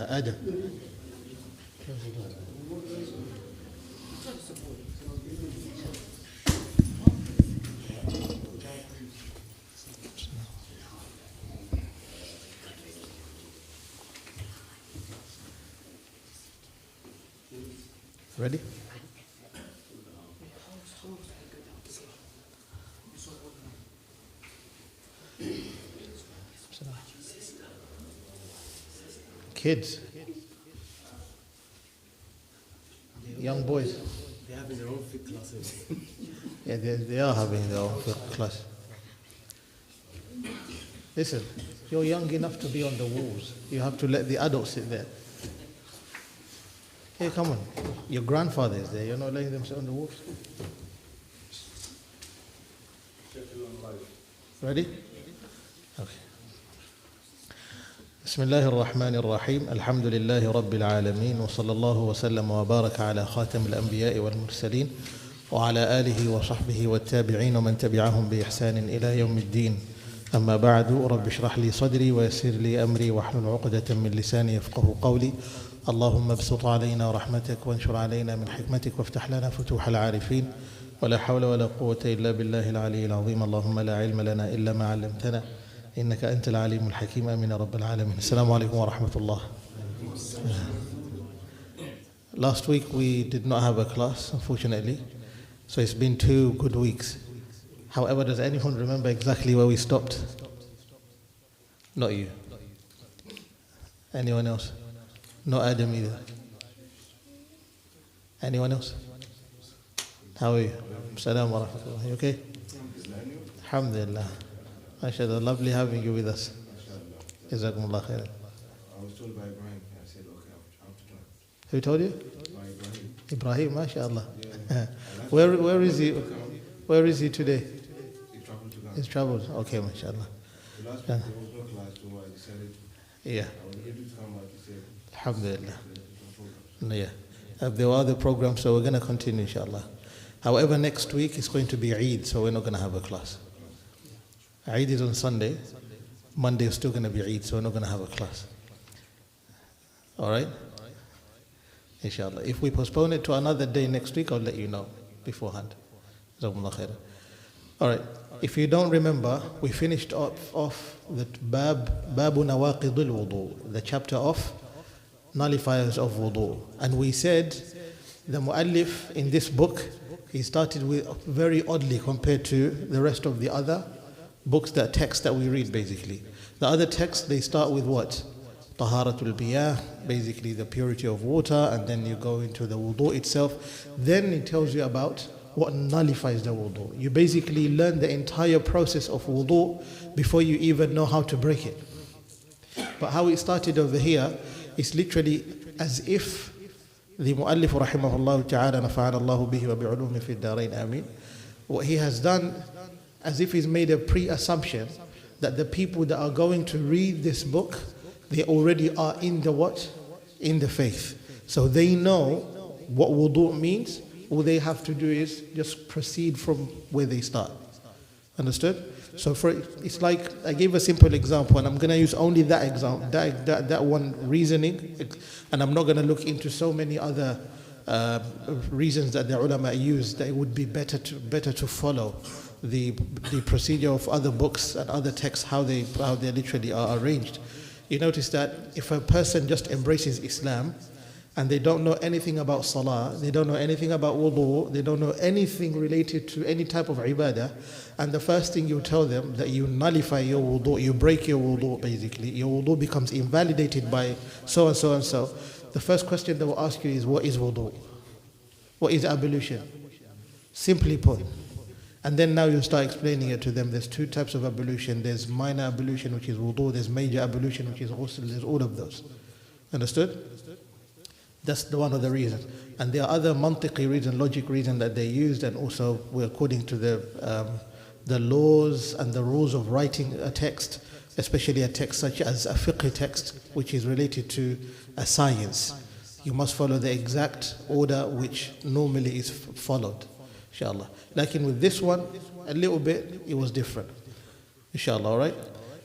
Adam. Ready? Kids, young boys. They're having their own fiqh classes. Yeah, they are having their own fiqh class. Listen, you're young enough to be on the walls. You have to let the adults sit there. Hey, come on. Your grandfather is there. You're not letting them sit on the walls. Ready? Okay. بسم الله الرحمن الرحيم الحمد لله رب العالمين وصلى الله وسلم وبارك على خاتم الأنبياء والمرسلين وعلى آله وصحبه والتابعين ومن تبعهم بإحسان إلى يوم الدين أما بعد رب اشرح لي صدري ويسر لي أمري واحلل عقدة من لساني يفقه قولي اللهم ابسط علينا رحمتك وانشر علينا من حكمتك وافتح لنا فتوح العارفين ولا حول ولا قوة إلا بالله العلي العظيم اللهم لا علم لنا إلا ما علمتنا إنك أنت العليم الحكيم آمين يا رب العالمين. السلام عليكم ورحمة الله. Last week we did not have a class, unfortunately. So it's been 2 good weeks. However, does anyone remember exactly where we stopped? Not you. Anyone else? Not Adam either. Anyone else? How are you? Assalamu wa rahmatullah. You okay? Alhamdulillah. MashaAllah, lovely having you with us. Jazakumullah khairan. I was told by Ibrahim, I said, okay, I have to try. Who told you? By Ibrahim, Ibrahim. MashaAllah. Yeah. Where is he? Where is he today? He traveled to Ghana. He's traveled. Okay, MashaAllah. The last week there was no class, so I decided Yeah. I was able to come out to say, Alhamdulillah. Yeah. There are other programs, so we're going to continue, inshallah. However, next week is going to be Eid, so we're not going to have a class. Eid is on Sunday. Monday is still going to be Eid, so we're not going to have a class. All right? Inshallah. If we postpone it to another day next week, I'll let you know beforehand. Jazakumullah khairan. All right. If you don't remember, we finished off the Babu Nawaqidul Wudu, the chapter of nullifiers of wudu. And we said the muallif in this book, he started with very oddly compared to the rest of the other books, that text that we read basically. The other texts, they start with what? Taharatul Biyah, basically the purity of water, and then you go into the wudu itself. Then it tells you about what nullifies the wudu. You basically learn the entire process of wudu before you even know how to break it. But how it started over here is literally as if the muallif rahimahullah ta'ala nafa'ana Allahu bihi wa bi'ulumi fi ad-darain ameen. What he has done, as if he's made a pre-assumption that the people that are going to read this book, they already are in the what? In the faith. So they know what wudu means. All they have to do is just proceed from where they start. Understood? So it's like, I gave a simple example, and I'm going to use only that example, that one reasoning, and I'm not going to look into so many other reasons that the ulama use, that it would be better to follow the procedure of other books and other texts, how they literally are arranged. You notice that if a person just embraces Islam and they don't know anything about salah, they don't know anything about wudu, they don't know anything related to any type of ibadah, and the first thing you tell them that you nullify your wudu, you break your wudu basically, your wudu becomes invalidated by so and so and so, the first question they will ask you is, what is wudu? What is ablution? Simply put. And then now you start explaining it to them. There's 2 types of ablution. There's minor ablution, which is wudu. There's major ablution, which is ghusl. There's all of those. Understood? That's one of the reasons. And there are other mantiqi reasons, logic reasons that they used, and also according to the laws and the rules of writing a text, especially a text such as a fiqh text, which is related to a science. You must follow the exact order which normally is followed. Inshallah. Like with this one, a little bit, it was different. Inshallah, all right?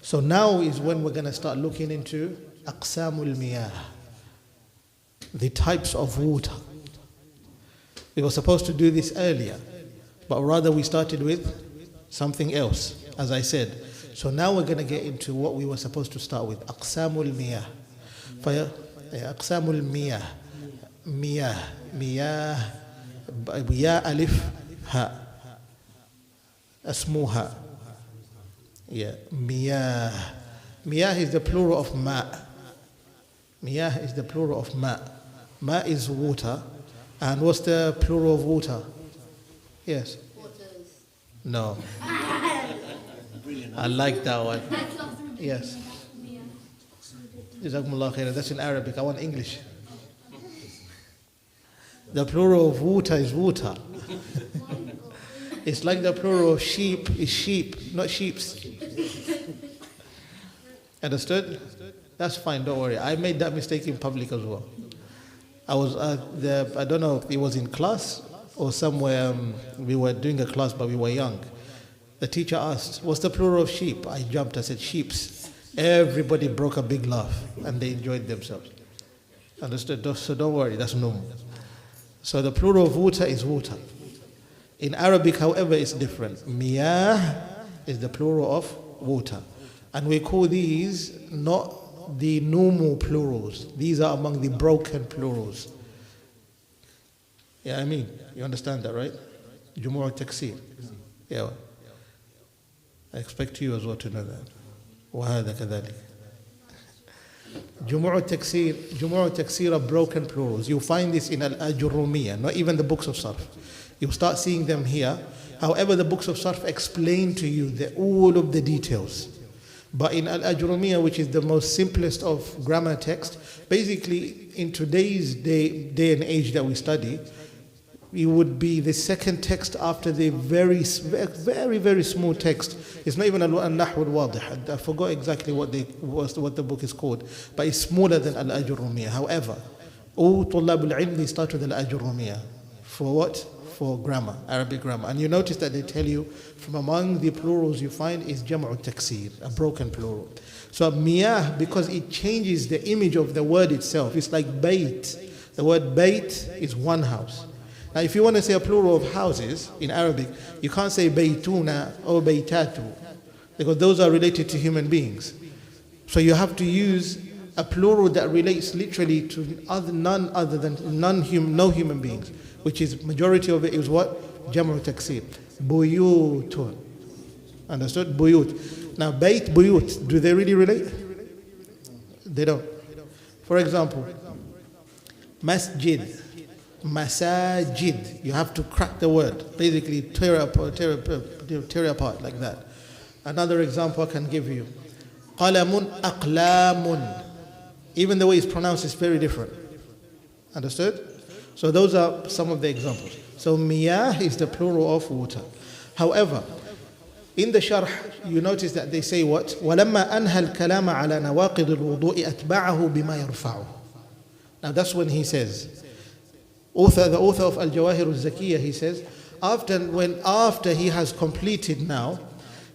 So now is when we're going to start looking into aqsamul miyah. the types of water. We were supposed to do this earlier, but rather we started with something else, as I said. So now we're going to get into what we were supposed to start with. أقسام المياه. أقسام المياه. مياه. مياه. يا ألف ها. أسموها. Yeah. مياه. Miyah is the plural of ma. Miyah is the plural of ma. Ma is water. And what's the plural of water? Yes. Waters. No. I like that one. Yes. Jazakumullah khairan. That's in Arabic. I want English. The plural of water is water. It's like the plural of sheep is sheep, not sheeps. Understood? That's fine, don't worry. I made that mistake in public as well. I was I don't know if it was in class or somewhere. We were doing a class, but we were young. The teacher asked, "What's the plural of sheep?" I jumped. I said, "Sheeps." Everybody broke a big laugh, and they enjoyed themselves. Understood? So don't worry, that's normal. So the plural of water is water. In Arabic, however, it's different. Miyah is the plural of water. And we call these not the normal plurals. These are among the broken plurals. Yeah, I mean, you understand that, right? Jumu'at taksir. Yeah. I expect you as well to know that. وهذا كذلك. Jumu'at taksir are broken plurals. You find this in Al-Ajurumiyya, not even the books of Sarf. You'll start seeing them here. However, the books of Sarf explain to you all of the details. But in Al-Ajurumiyya, which is the most simplest of grammar text, basically in today's day and age that we study, it would be the second text after the very, very small text. It's not even Al-Nahw al-Wadih. I forgot exactly what the book is called, but it's smaller than Al-Ajurumiyya. However, all Tullab al-Ilm, they start with Al-Ajurumiyya. For what? For grammar, Arabic grammar. And you notice that they tell you from among the plurals you find is Jam'u taksir, a broken plural. So miyah, because it changes the image of the word itself, it's like bayt. The word bayt is one house. Now if you want to say a plural of houses in Arabic, you can't say baytuna or baytatu, because those are related to human beings. So you have to use a plural that relates literally to no human beings, which is majority of it is what? Jam'u taksir. Buyutun. Understood? Buyut. Now, bayt, buyut, do they really relate? They don't. For example, masjid, masajid. You have to crack the word. Basically, tear it apart like that. Another example I can give you. Qalamun, aqlamun. Even the way it's pronounced is very different. Understood? So those are some of the examples. So miyah is the plural of water. However, in the sharh, you notice that they say what? وَلَمَّا أَنْهَى الْكَلَامَ عَلَى نَوَاقِضِ الْوُضُوءِ أَتْبَعَهُ بِمَا يَرْفَعُهُ. Now that's when he says, the author of Al-Jawahir al-Zakiyya, he says, after he has completed now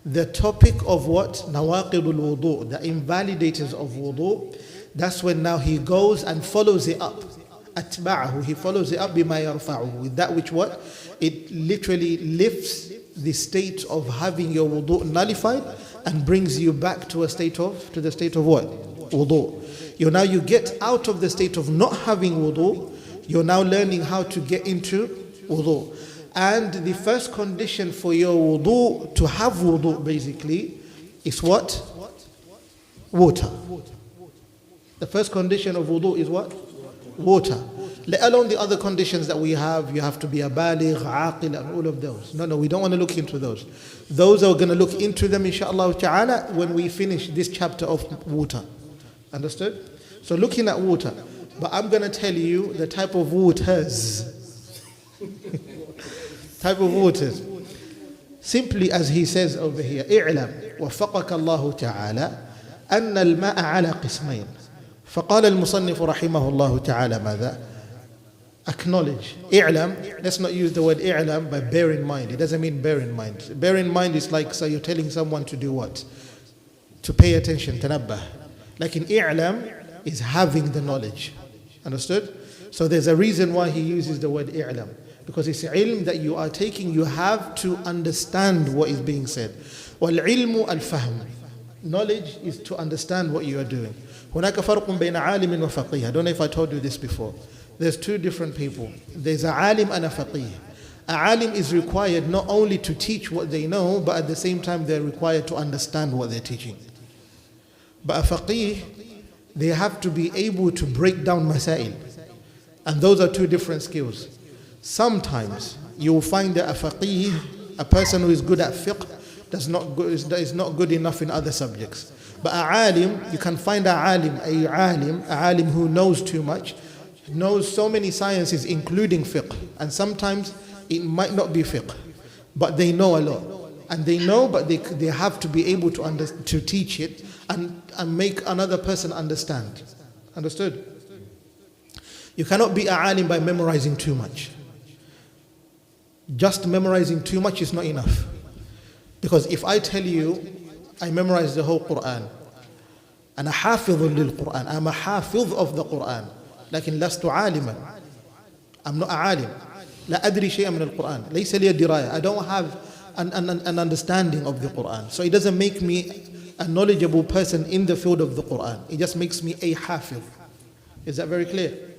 the topic of what? نَوَاقِضُ الْوُضُوء, the invalidators of wudu, that's when now he goes and follows it up. أتبعه, he follows it up بما يرفعه, with that which what? It literally lifts the state of having your wudu nullified and brings you back to the state of what? Wudu. You get out of the state of not having wudu, you're now learning how to get into wudu. And the first condition for your wudu, to have wudu basically, is what? Water. The first condition of wudu is what? Water. Let alone the other conditions that we have. You have to be a baligh, aqil, and all of those. No, we don't want to look into those. Those are going to look into them, inshaAllah ta'ala, when we finish this chapter of water. Understood? So looking at water. But I'm going to tell you the type of waters. Type of waters. Simply as he says over here, اعلم وفقك الله تعالى أن الماء على قسمين. فقال المصنف رحمه الله تعالى ماذا؟ Acknowledge. اعلم. Let's not use the word اعلم, but bear in mind. It doesn't mean bear in mind. Bear in mind is like, so you're telling someone to do what? To pay attention. تنبه. Like in اعلم is having the knowledge. Understood? So there's a reason why he uses the word i'lam. Because it's ilm that you are taking, you have to understand what is being said. وَالْعِلْمُ الْفَهْمُ. Knowledge is to understand what you are doing. هناك فرق بين عالم وفقيه. I don't know if I told you this before. There's two different people. There's a alim and a faqih. A alim is required not only to teach what they know, but at the same time they're required to understand what they're teaching. But a faqih, they have to be able to break down masail. And those are two different skills. Sometimes you will find that a faqih, a person who is good at fiqh, is not good enough in other subjects. But a alim, you can find a alim who knows too much, knows so many sciences including fiqh. And sometimes it might not be fiqh, but they know a lot. And they know, but they have to be able to teach it and make another person understand. Understood? You cannot be a alim by memorizing too much. Just memorizing too much is not enough. Because if I tell you, I memorized the whole Quran, أنا حافظ للقرآن, I'm a hafiz of the Quran, لكن لست عالما. I'm not a alim. لا أدري شيئا من القرآن. ليس لي دراية. I don't have an understanding of the Quran. So it doesn't make me a knowledgeable person in the field of the Quran. It just makes me a hafiz. Is that very clear?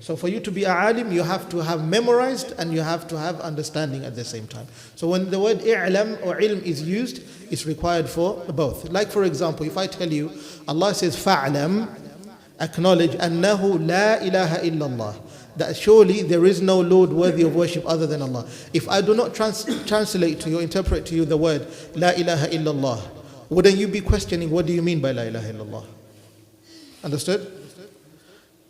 So for you to be a alim, you have to have memorized and you have to have understanding at the same time. So when the word i'lam or ilm is used, it's required for both. Like for example, if I tell you, Allah says, fa'lam, acknowledge, annahu la ilaha illallah, that surely there is no Lord worthy of worship other than Allah. If I do not translate to you, interpret to you the word la ilaha illallah, wouldn't you be questioning, what do you mean by la ilaha illallah? Understood?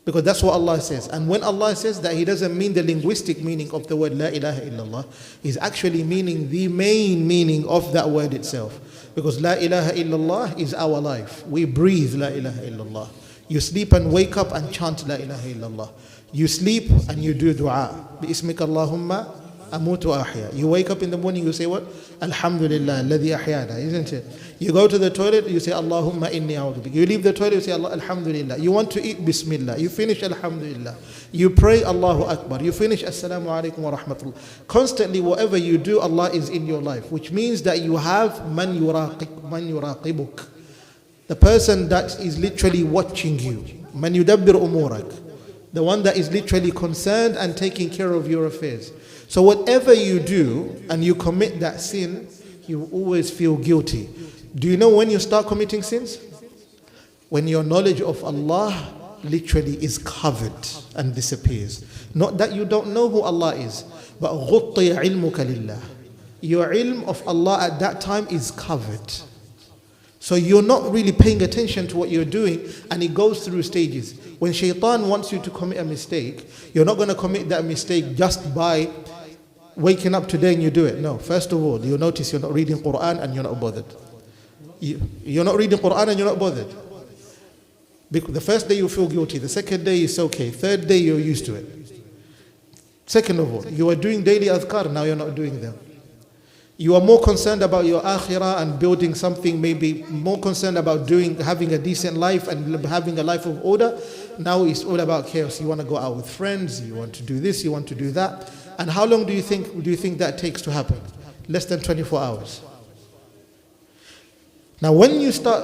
Because that's what Allah says. And when Allah says that, He doesn't mean the linguistic meaning of the word La ilaha illallah. He's actually meaning the main meaning of that word itself. Because La ilaha illallah is our life. We breathe La ilaha illallah. You sleep and wake up and chant La ilaha illallah. You sleep and you do dua. Bi-ismika Allahumma amutu ahya. You wake up in the morning, you say what? Alhamdulillah, alladhi ahyana, isn't it? You go to the toilet, you say Allahumma inni a'udhu bika. You leave the toilet, you say Allah, Alhamdulillah. You want to eat, Bismillah. You finish, Alhamdulillah. You pray, Allahu Akbar. You finish, Assalamu alaikum wa rahmatullah. Constantly, whatever you do, Allah is in your life, which means that you have man yuraqibuk. The person that is literally watching you. Man yudabbir umurak. The one that is literally concerned and taking care of your affairs. So whatever you do and you commit that sin, you always feel guilty. Do you know when you start committing sins? When your knowledge of Allah literally is covered and disappears. Not that you don't know who Allah is, but غُطِّيَ عِلْمُكَ لِلَّهِ. Your ilm of Allah at that time is covered. So you're not really paying attention to what you're doing, and it goes through stages. When shaitan wants you to commit a mistake, you're not going to commit that mistake just by waking up today and you do it. No, first of all, you'll notice you're not reading Quran and you're not bothered. You're not reading Quran and you're not bothered. Because the first day you feel guilty, the second day is okay, third day you're used to it. Second of all, you are doing daily adhkar, now you're not doing them. You are more concerned about your akhirah and building something, maybe more concerned about having a decent life and having a life of order. Now it's all about chaos. You want to go out with friends, you want to do this, you want to do that. And how long do you think that takes to happen? Less than 24 hours. Now when you stop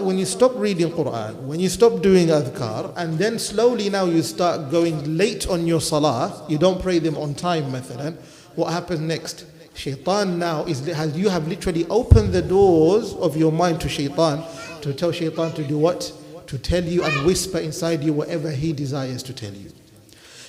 reading Quran, when you stop doing adhkar, and then slowly now you start going late on your salah, you don't pray them on time, mathalan, what happens next? Shaitan now you have literally opened the doors of your mind to shaitan, to tell shaitan to do what? To tell you and whisper inside you whatever he desires to tell you.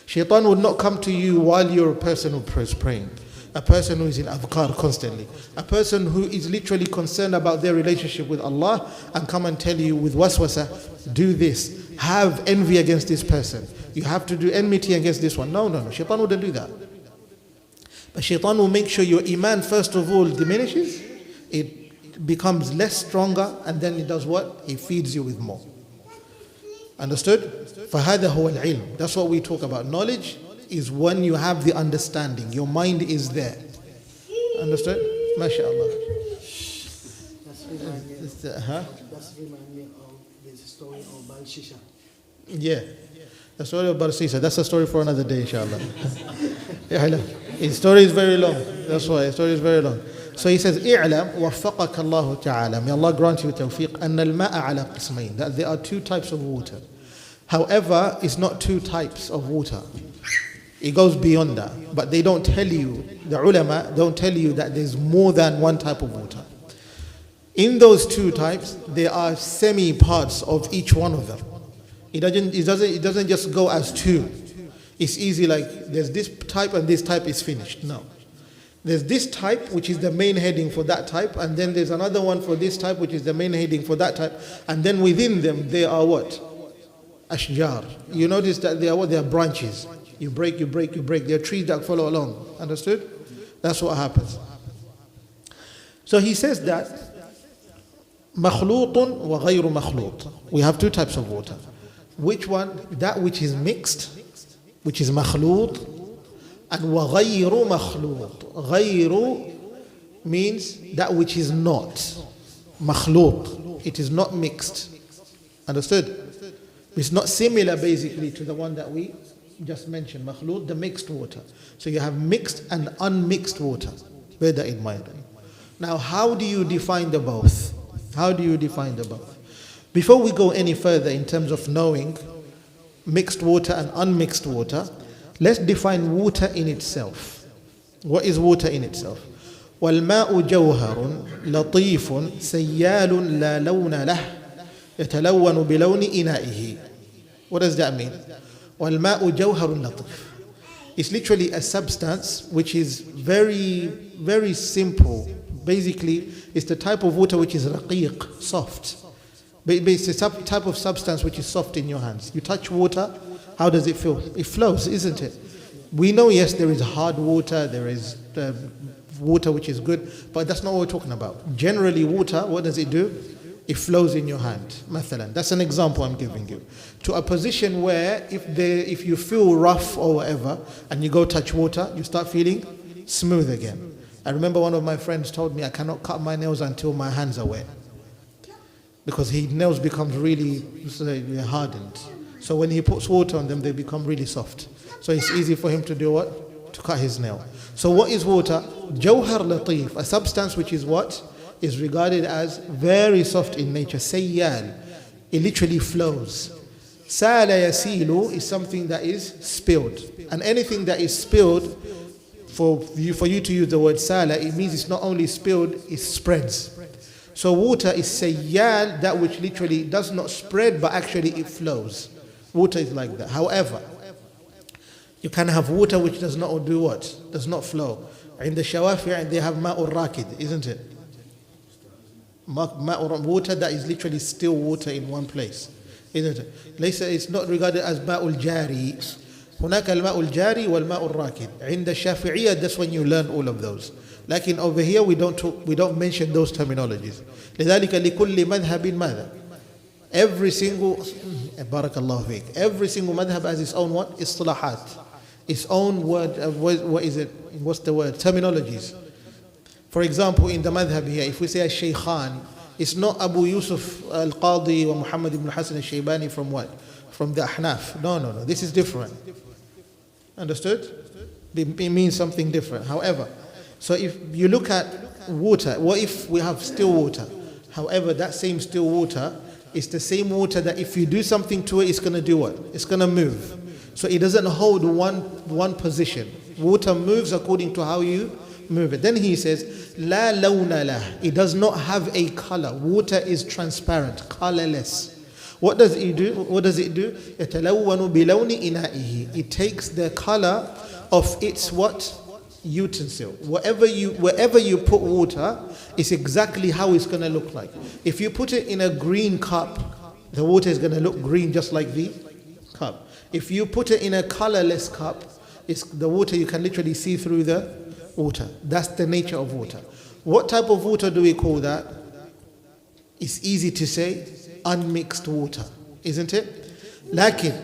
Shaitan would not come to you while you're a person who is praying, a person who is in adhkar constantly, a person who is literally concerned about their relationship with Allah, and come and tell you with waswasa, do this, have envy against this person, you have to do enmity against this one. No. Shaitan wouldn't do that. But shaitan will make sure your iman first of all diminishes, it becomes less stronger, and then it does what? He feeds you with more. Understood? فَهَذَا هُوَ الْعِلْمِ. That's what we talk about. Knowledge is when you have the understanding. Your mind is there. Understood? MashaAllah. That's remind me of the story of Bal Shisha. Yeah. The story of Barsisa, that's a story for another day, inshallah. Yeah, I know. His story is very long. That's why his story is very long. So he says, "I'lam waffaqaka Allah ta'ala." May Allah grant you tawfiq. أن الماء على قسمين. That there are two types of water. However, it's not two types of water. It goes beyond that. But they don't tell you, the ulama don't tell you that there's more than one type of water. In those two types, there are semi-parts of each one of them. It doesn't just go as two. It's easy like there's this type and this type is finished. No. There's this type, which is the main heading for that type, and then there's another one for this type, which is the main heading for that type, and then within them there are what? Ashjar. You notice that they are what? They are branches. You break. There are trees that follow along. Understood? That's what happens. So he says that مخلوط وغير مخلوط. We have two types of water. Which one? That which is mixed, which is مخلوط, and وغير مخلوط. غير means that which is not مخلوط. It is not mixed. Understood? It's not similar basically to the one that we just mentioned, مخلوط, the mixed water. So you have mixed and unmixed water. Bear that in mind. Now, how do you define the both? How do you define the both? Before we go any further in terms of knowing mixed water and unmixed water, let's define water in itself. What is water in itself? وَالْمَاءُ جَوْهَرٌ لَطِيفٌ سَيَّالٌ لَا لَوْنَ لَهُ يَتَلَوَّنُ بِلَوْنِ إِنَائِهِ. What does that mean? وَالْمَاءُ جَوْهَرٌ لَطِيفٌ. It's literally a substance which is very, very simple. Basically, it's the type of water which is raqiq, soft. It's the type of substance which is soft in your hands. You touch water, how does it feel? It flows, isn't it? We know, yes, there is hard water, there is water which is good, but that's not what we're talking about. Generally, water, what does it do? It flows in your hand. Mathalan. That's an example I'm giving you. To a position where if you feel rough or whatever, and you go touch water, you start feeling smooth again. I remember one of my friends told me I cannot cut my nails until my hands are wet, because his nails becomes really hardened. So when he puts water on them, they become really soft. So it's easy for him to do what? To cut his nail. So what is water? Jawhar latif, a substance which is what? Is regarded as very soft in nature. Sayyal, it literally flows. Sala yasilu is something that is spilled. And anything that is spilled, for you to use the word sala, it means it's not only spilled, it spreads. So water is sayyal, that which literally does not spread, but actually it flows. Water is like that. However, you can have water which does not do what? Does not flow. In the Shawafi', they have ma'ur rakid, isn't it? Water that is literally still water in one place, isn't it? It's not regarded as ma'ul jari. هناك الماء الجاري والماء الراكد. عند الشافعية, that's when you learn all of those. Like over here, we don't mention those terminologies. لذلك لكل مذهب ماذا? Every single بارك الله فيك. Every single madhab has its own what? Istilahat. Its own word. What is it? What's the word? Terminologies. For example, in the madhab here, if we say al-Shaykhan, it's not Abu Yusuf al-Qadi or Muhammad ibn Hassan al-Shaybani from what? From the Ahnaf. No. This is different. Understood? It means something different. However, so if you look at water, what if we have still water? However, that same still water is the same water that if you do something to it, it's going to do what? It's going to move. So it doesn't hold one position. Water moves according to how you move it. Then he says, La lawna lah. It does not have a color. Water is transparent, colorless. What does it do? يَتَلَوَّنُ بِلَوْنِ إِنَائِهِ. It takes the color of its what? Utensil. Wherever you put water, it's exactly how it's going to look like. If you put it in a green cup, the water is going to look green just like the cup. If you put it in a colorless cup, it's the water, you can literally see through the water. That's the nature of water. What type of water do we call that? It's easy to say, unmixed water, isn't it? لكن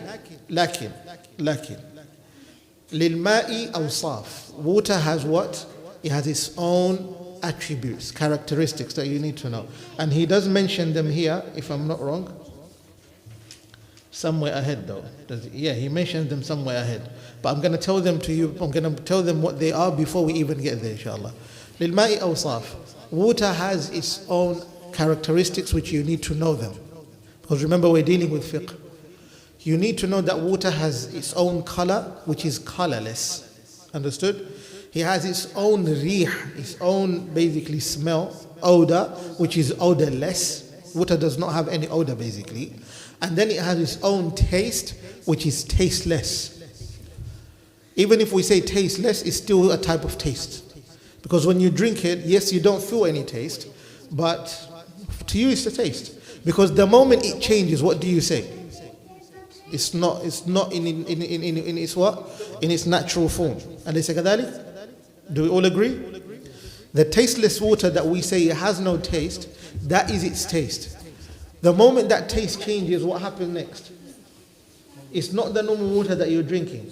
للماء أوصاف. Water has what? It has its own attributes, characteristics that you need to know. And he does mention them here, if I'm not wrong. Somewhere ahead though. Yeah, he mentions them somewhere ahead. But I'm going to tell them to you, I'm going to tell them what they are before we even get there, inshallah. للماء أوصاف. Water has its own characteristics which you need to know them. Because remember, we're dealing with fiqh. You need to know that water has its own color, which is colorless. Understood? He has its own rih, its own basically smell, odor, which is odorless. Water does not have any odor basically. And then it has its own taste, which is tasteless. Even if we say tasteless, it's still a type of taste. Because when you drink it, yes, you don't feel any taste, but to you it's a taste. Because the moment it changes, what do you say? It's not in its what? In its natural form. And they say kadhalik? Do we all agree? The tasteless water that we say it has no taste, that is its taste. The moment that taste changes, what happens next? It's not the normal water that you're drinking.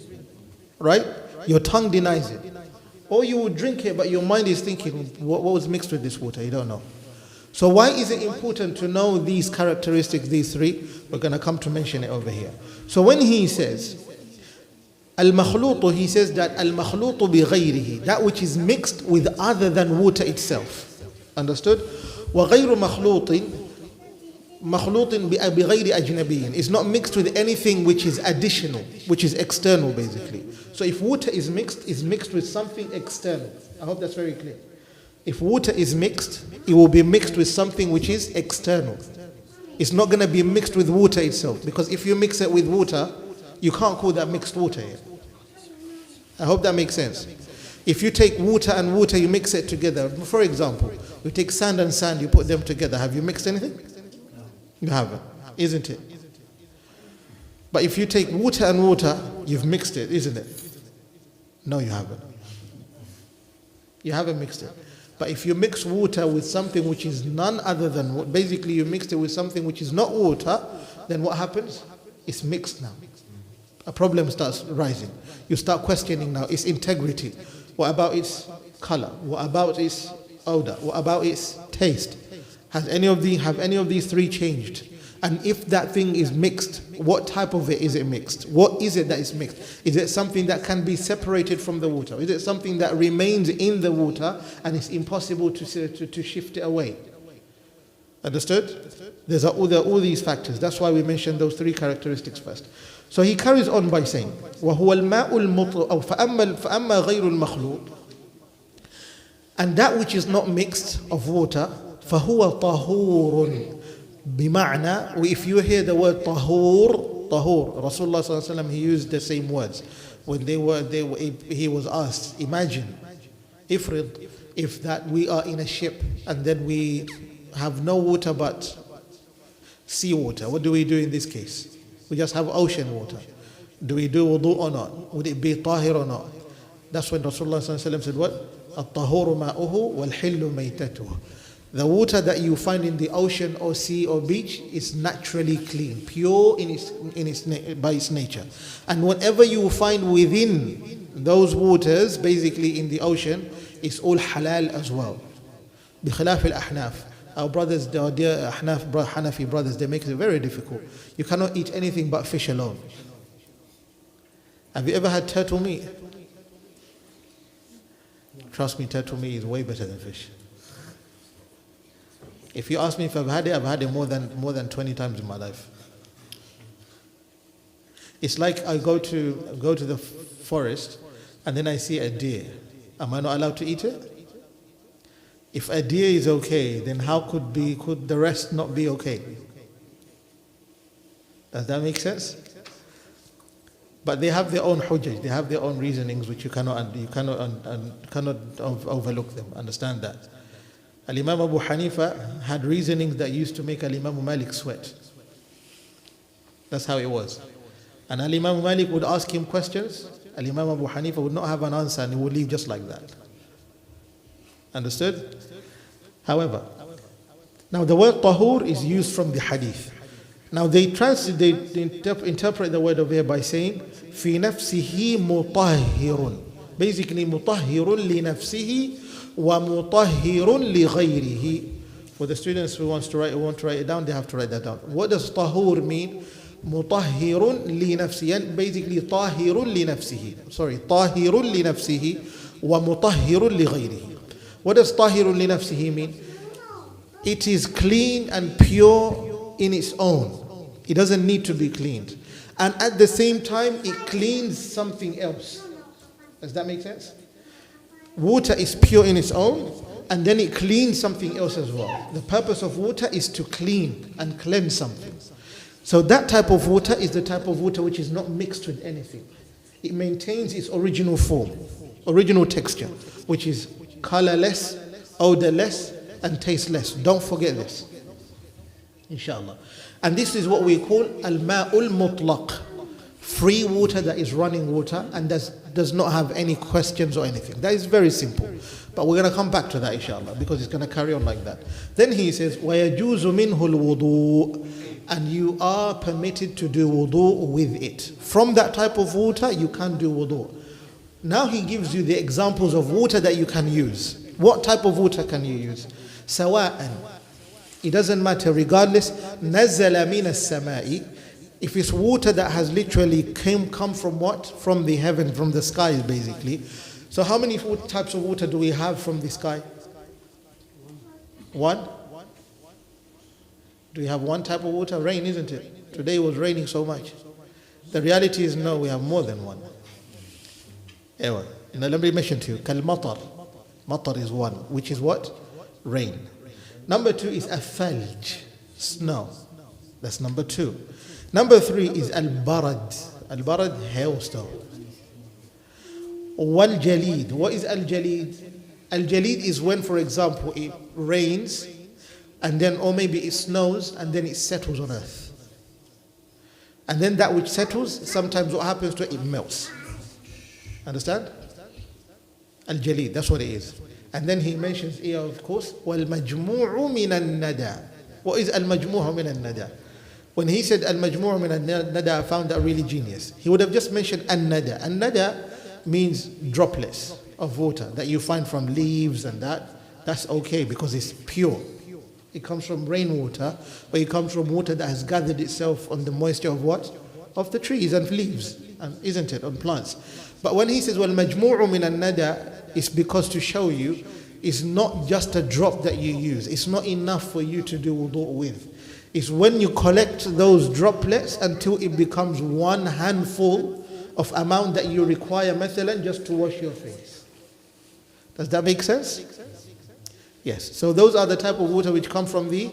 Right? Your tongue denies it. Or you would drink it, but your mind is thinking, what was mixed with this water? You don't know. So why is it important to know these characteristics, these three? We're going to come to mention it over here. So when he says, al-makhlutu, he says that al-makhlutu bi-ghayrihi, that which is mixed with other than water itself. Understood? وَغَيْرُ مَخْلُوطٍ مَخْلُوطٍ بِغَيْرِ أَجْنَبِيٍّ. It's not mixed with anything which is additional, which is external basically. So if water is mixed, it's mixed with something external. I hope that's very clear. If water is mixed, it will be mixed with something which is external. It's not going to be mixed with water itself. Because if you mix it with water, you can't call that mixed water yet. I hope that makes sense. If you take water and water, you mix it together. For example, you take sand and sand, you put them together. Have you mixed anything? You haven't, isn't it? But if you take water and water, you've mixed it, isn't it? No, you haven't. You haven't mixed it. But if you mix water with something which is none other than what, basically you mixed it with something which is not water, then what happens? It's mixed now. A problem starts rising. You start questioning now its integrity. What about its color? What about its odor? What about its taste? Have any of these three changed? And if that thing is mixed, what type of it is it mixed? What is it that is mixed? Is it something that can be separated from the water? Is it something that remains in the water and it's impossible to shift it away? Understood? There's all these factors. That's why we mentioned those three characteristics first. So he carries on by saying, وَهُوَ الْمَاءُ الْمُطْلَقُ أو فَأَمَّا غَيْرُ الْمَخْلُوقِ. And that which is not mixed of water, فَهُوَ طَهُورٌ. بمعنى, if you hear the word طهور, Rasulullah sallallahu alaihi wasallam, he used the same words. When he was asked, imagine, if that we are in a ship and then we have no water but sea water, what do we do in this case? We just have ocean water. Do we do wudu or not? Would it be tahir or not? That's when Rasulullah sallallahu alaihi wasallam said what? الطهور ماؤه والحل ميتته. The water that you find in the ocean or sea or beach is naturally clean, pure by its nature. And whatever you find within those waters, basically in the ocean, is all halal as well. بخلاف الأحناف. Our brothers, our dear Hanafi brothers, they make it very difficult. You cannot eat anything but fish alone. Have you ever had turtle meat? Trust me, turtle meat is way better than fish. If you ask me if I've had it more than 20 times in my life. It's like I go to the forest and then I see a deer. Am I not allowed to eat it? If a deer is okay, then how could the rest not be okay? Does that make sense? But they have their own hujjaj, they have their own reasonings which you cannot overlook them. Understand that. Al-Imam Abu Hanifa had reasonings that used to make Al-Imam Malik sweat. That's how it was. And Al-Imam Malik would ask him questions. Al-Imam Abu Hanifa would not have an answer and he would leave just like that. Understood? However, now the word tahur is used from the hadith. Now they interpret the word over here by saying في نفسه مطهر. Basically مطهر لنفسه ومطهر لغيره. For the students who want to write it down, they have to write that down. What does tahur mean? مطهر لنفسه, basically طاهر لنفسه, طاهر لنفسه ومطهر لغيره. What does طاهر لنفسه mean? It is clean and pure in its own. It doesn't need to be cleaned. And at the same time, it cleans something else. Does that make sense? Water is pure in its own, and then it cleans something else as well. The purpose of water is to clean and cleanse something. So that type of water is the type of water which is not mixed with anything. It maintains its original form, original texture, which is colorless, odorless, and tasteless. Don't forget this, inshallah. And this is what we call al-ma'ul mutlaq, free water that is running water and does not have any questions or anything. That is very simple. But we're going to come back to that, inshallah, because it's going to carry on like that. Then he says, وَيَجُوزُ مِنْهُ الْوُضُوء, and you are permitted to do wudu with it. From that type of water, you can do wudu. Now he gives you the examples of water that you can use. What type of water can you use? Sawa'an. It doesn't matter, regardless. نَزَّلَ مِنَ السَّمَاءِ. If it's water that has literally come from what? From the heaven, from the skies, basically. So how many types of water do we have from the sky? One? Do we have one type of water? Rain, isn't it? Today it was raining so much. The reality is no, we have more than one. Anyway, now let me mention to you, kal-matar. Matar is one, which is what? Rain. Number two is a-thalj, snow. That's number two. Number three is al-barad. Al-barad, hailstone. Wal-jalid. What is al-jalid? Al-jalid is when, for example, it rains and then, or maybe it snows and then it settles on earth. And then that which settles, sometimes what happens to it, it melts. Understand? Al-jalid, that's what it is. And then he mentions here, of course, وَالْمَجْمُوعُ مِنَ النَّدَى. What is al-majmu'u min al-nada? When he said al-majmu'u min al-nada, I found that really genius. He would have just mentioned an-nada. An-nada means droplets of water that you find from leaves and that. That's okay because it's pure. It comes from rainwater, but it comes from water that has gathered itself on the moisture of what? Of the trees and leaves, and isn't it, on plants. But when he says, well, majmu'u min al-nada, it's because to show you it's not just a drop that you use. It's not enough for you to do wudu with. It's when you collect those droplets until it becomes one handful of amount that you require, mathalan, just to wash your face. Does that make sense? Yes. So those are the type of water which come from the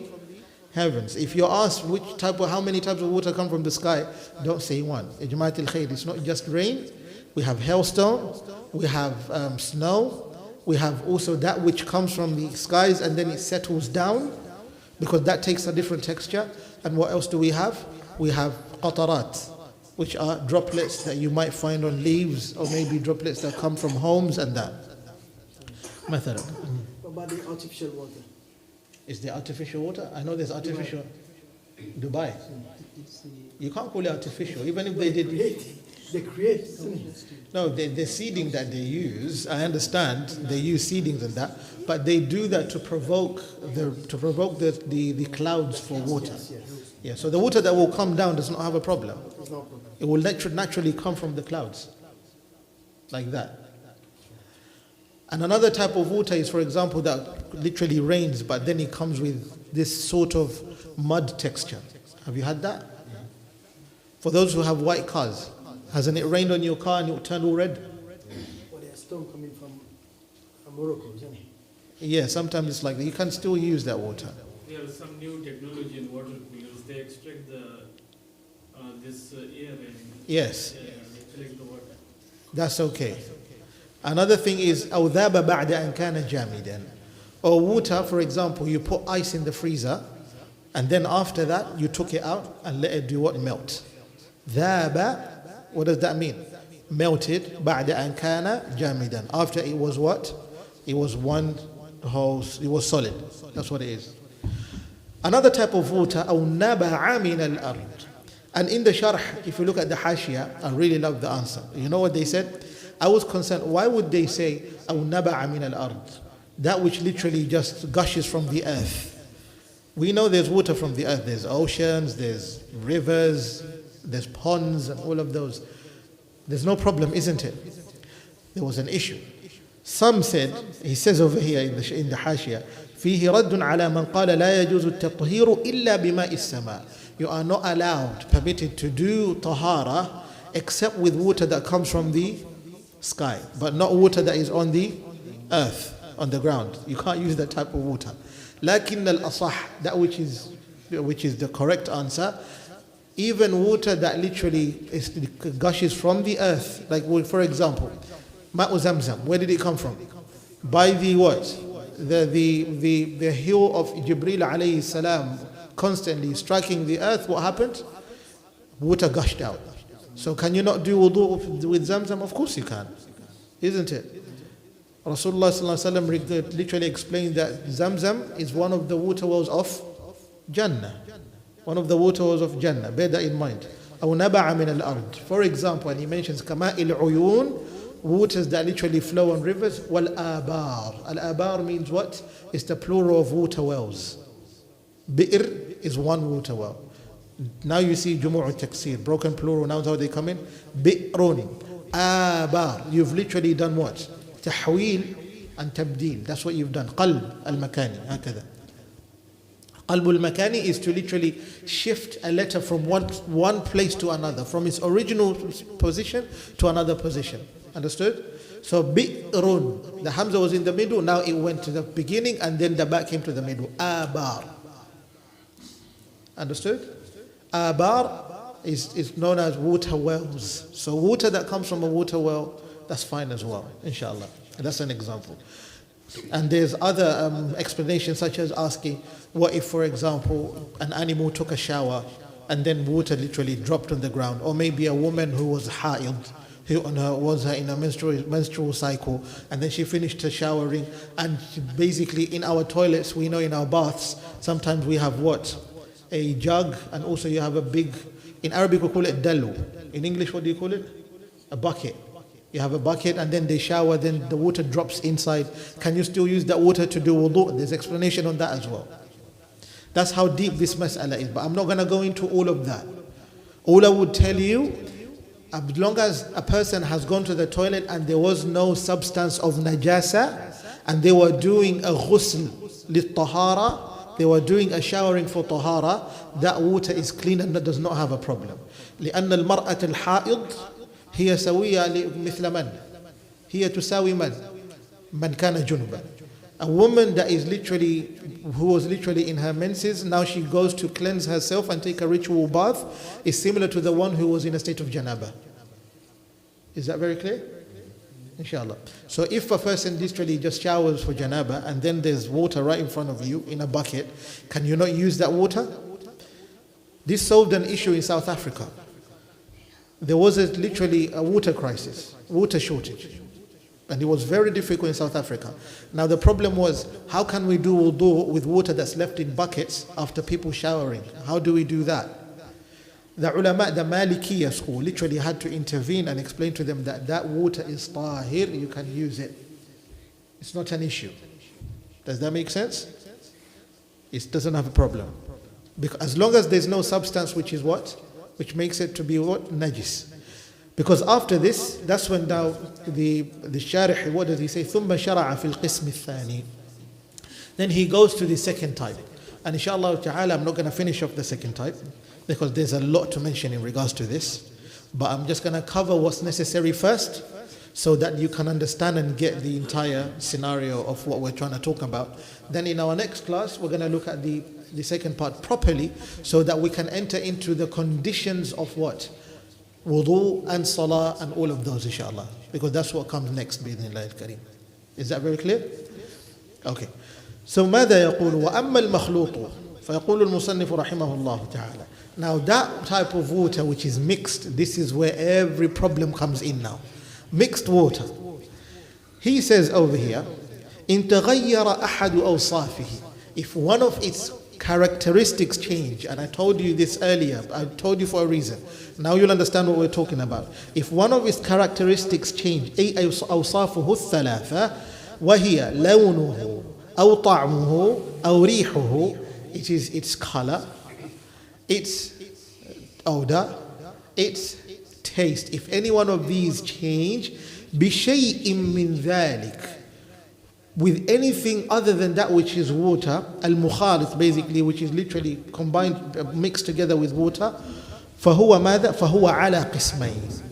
heavens. If you're asked how many types of water come from the sky, don't say one. Ijma'at al-khayr. It's not just rain. We have hailstone. We have snow. We have also that which comes from the skies and then it settles down, because that takes a different texture. And what else do we have? We have qatarat, which are droplets that you might find on leaves, or maybe droplets that come from homes and that. Method. What about the artificial water? Is there artificial water? I know there's artificial. Dubai. You can't call it artificial, even if they did. They create. No, the seeding that they use, I understand they use seedings and that, but they do that to provoke the clouds for water. Yeah, so the water that will come down does not have a problem. It will naturally come from the clouds, like that. And another type of water is, for example, that literally rains, but then it comes with this sort of mud texture. Have you had that? For those who have white cars, hasn't it rained on your car and it turned all red? Or there's stone coming from Morocco, isn't it? Yeah, sometimes it's like that. You can still use that water. There is some new technology in water coolers. They extract this air and Yes, they collect the water. that's okay. Another thing is أو ذاب بعد أن كان جامدا. Or water, for example, you put ice in the freezer, and then after that you took it out and let it do what? Melt. ذاب. What does that mean? Melted. بعد أن كان جامدا. After it was what? It was one whole. It was solid. That's what it is. Another type of water, أو نبع من الأرض. And in the sharh, if you look at the hashia, I really love the answer. You know what they said? I was concerned, why would they say أو نبع من الأرض? That which literally just gushes from the earth. We know there's water from the earth. There's oceans, there's rivers, there's ponds and all of those. There's no problem, isn't it? There was an issue. Some said, he says over here in the Hashia, فيه رد على من قال لا يجوز التطهير إلا بماء السماء. You are not allowed, permitted to do tahara except with water that comes from the sky, but not water that is on the earth, on the ground. You can't use that type of water. لكن الأصح, that which is the correct answer, even water that literally gushes from the earth, like for example, Ma'u Zamzam, where did it come from? By the what? The hill of Jibreel alayhi salam constantly striking the earth. What happened? Water gushed out. So can you not do wudu with Zamzam? Of course you can, isn't it? Rasulullah sallallahu alaihi wasallam literally explained that Zamzam is one of the water wells of Jannah. One of the water wells of Jannah. Bear that in mind. أو نبع من الأرض. For example, and he mentions كماء العيون, waters that literally flow on rivers. والآبار. Al-abar means what? It's the plural of water wells. Bi'r is one water well. Now you see jumu'u taksir, broken plural nouns, how they come in. Bi'run. Abar. You've literally done what? Tahweel and tabdeel. That's what you've done. Qalb al-makani. هكذا. Qalb al-makani is to literally shift a letter from one place to another, from its original position to another position. Understood? So bi'run, the hamza was in the middle, now it went to the beginning and then the back came to the middle. Abar. Understood? Abar is known as water wells. So water that comes from a water well, that's fine as well, inshallah. That's an example. And there's other explanations, such as asking, what if, for example, an animal took a shower and then water literally dropped on the ground? Or maybe a woman who was ha'id, who was in a menstrual cycle, and then she finished her showering, and basically in our toilets, we know in our baths, sometimes we have what? A jug, and also you have a big, in Arabic we call it dalu. In English, what do you call it? A bucket. You have a bucket and then they shower, then the water drops inside. Can you still use that water to do wudu? There's explanation on that as well. That's how deep this mas'ala is. But I'm not going to go into all of that. All I would tell you, as long as a person has gone to the toilet and there was no substance of najasa, and they were doing a ghusl lit-tahara, they were doing a showering for tahara, that water is clean and that does not have a problem. لأن المرأة الحائض هي سوية مثل من؟ هي تساوي من كان جنبا. A woman that is who was literally in her menses, now she goes to cleanse herself and take a ritual bath, is similar to the one who was in a state of janaba. Is that very clear? Inshallah. So if a person literally just showers for janaba and then there's water right in front of you in a bucket, can you not use that water? This solved an issue in South Africa. There was literally a water crisis, water shortage. And it was very difficult in South Africa. Now the problem was, how can we do wudu with water that's left in buckets after people showering? How do we do that? The ulama, the Malikiyya school, literally had to intervene and explain to them that water is tahir, you can use it. It's not an issue. Does that make sense? It doesn't have a problem. Because as long as there's no substance which is what? Which makes it to be what? Najis. Because after this, that's when now the Sharih, what does he say? ثُمَّ شَرَعَ فِي الْقِسْمِ الثَّانِي. Then he goes to the second type. And inshallah ta'ala, I'm not going to finish off the second type, because there's a lot to mention in regards to this. But I'm just going to cover what's necessary first, so that you can understand and get the entire scenario of what we're trying to talk about. Then in our next class, we're going to look at the second part properly, so that we can enter into the conditions of what? Wudu and salah and all of those, inshallah. Because that's what comes next, bi'idhnillah al-kareem. Is that very clear? Okay. So ماذا يقول وأما المخلوط فيقول المصنف رحمه الله تعالى. Now that type of water which is mixed, this is where every problem comes in now. Mixed water. He says over here, إن تغير أحد أوصافه. If one of its characteristics change, and I told you this earlier, I told you for a reason. Now you'll understand what we're talking about. If one of its characteristics change, أي أوصافه الثلاثة وهي لونه أو طعمه أو ريحه, it is its color, its odor, its taste. If any one of these change, بِشَيْءٍ مِّن ذَلِكَ, with anything other than that which is water, al-mukhalit basically, which is literally combined, mixed together with water, فَهُوَ مَاذا؟ فَهُوَ عَلَى قِسْمَيْنِ.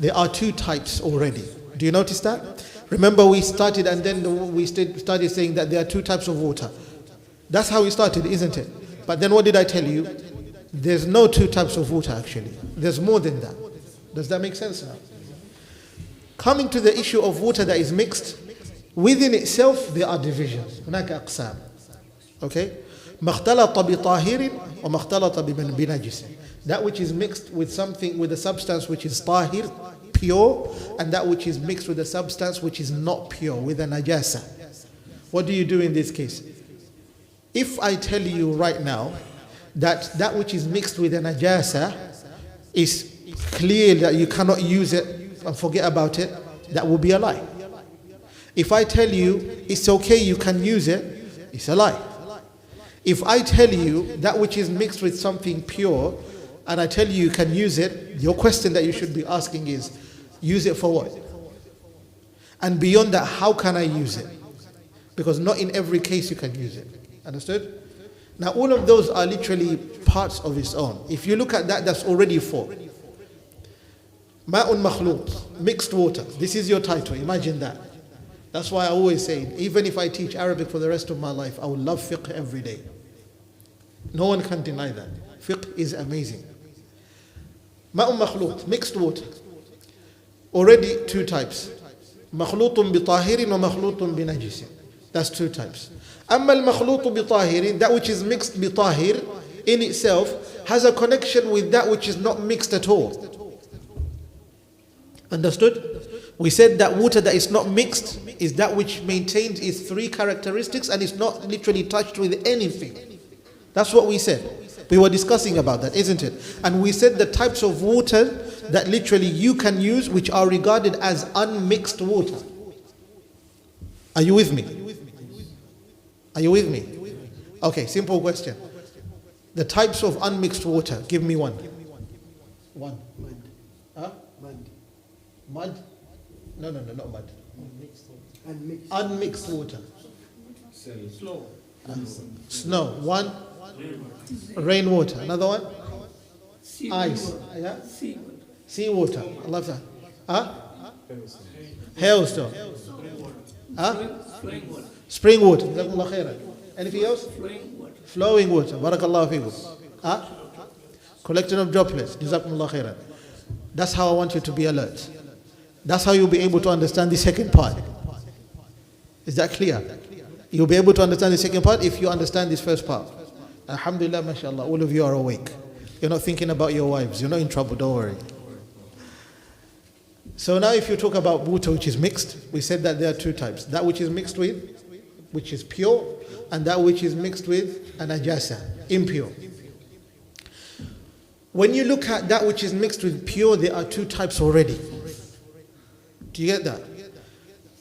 There are two types already. Do you notice that? Remember we started and then we started saying that there are two types of water. That's how we started, isn't it? But then what did I tell you? There's no two types of water actually. There's more than that. Does that make sense now? Coming to the issue of water that is mixed, within itself there are divisions. هناك أقسام. Okay? ما اختلط بطاهر وما اختلط بنجس. That which is mixed with something, with a substance which is tahir, pure, and that which is mixed with a substance which is not pure, with a najasa. What do you do in this case? If I tell you right now that that which is mixed with a najasa is clear that you cannot use it and forget about it, that will be a lie. If I tell you it's okay, you can use it, it's a lie. If I tell you that which is mixed with something pure and I tell you you can use it, your question that you should be asking is, use it for what? And beyond that, how can I use it? Because not in every case you can use it. Understood? Now all of those are literally parts of its own. If you look at that, that's already four. Ma'un makhlut, mixed water. This is your title, imagine that. That's why I always say, even if I teach Arabic for the rest of my life, I will love fiqh every day. No one can deny that. Fiqh is amazing. Ma'un makhlut, mixed water. Already two types. Makhlutun bitahirin wa makhlutun binajisin. That's two types. Amma al-makhlutu bitahirin, that which is mixed bitahir, in itself, has a connection with that which is not mixed at all. Understood? We said that water that is not mixed is that which maintains its three characteristics and is not literally touched with anything. That's what we said. We were discussing about that, isn't it? And we said the types of water that literally you can use which are regarded as unmixed water. Are you with me? Are you with me? Okay, simple question. The types of unmixed water, give me one. One. Mud. Huh? Mud. Mud? No, not mud. Unmixed. Unmixed water. Slow. Snow. One. Rainwater. Another one. Ice. Yeah. Seawater. I love that. Huh? Hailstone. Huh? Spring water. Jazakumullah khairan. Anything else? Flowing water. Barakallahu feekum. Huh? Collection of droplets. Jazakumullah khairan. That's how I want you to be alert. That's how you'll be able to understand the second part. Is that clear? You'll be able to understand the second part if you understand this first part. Alhamdulillah, mashallah, all of you are awake. You're not thinking about your wives. You're not in trouble, don't worry. So now if you talk about water which is mixed, we said that there are two types. That which is mixed with, which is pure, and that which is mixed with an najasa, impure. When you look at that which is mixed with pure, there are two types already. Do you get that?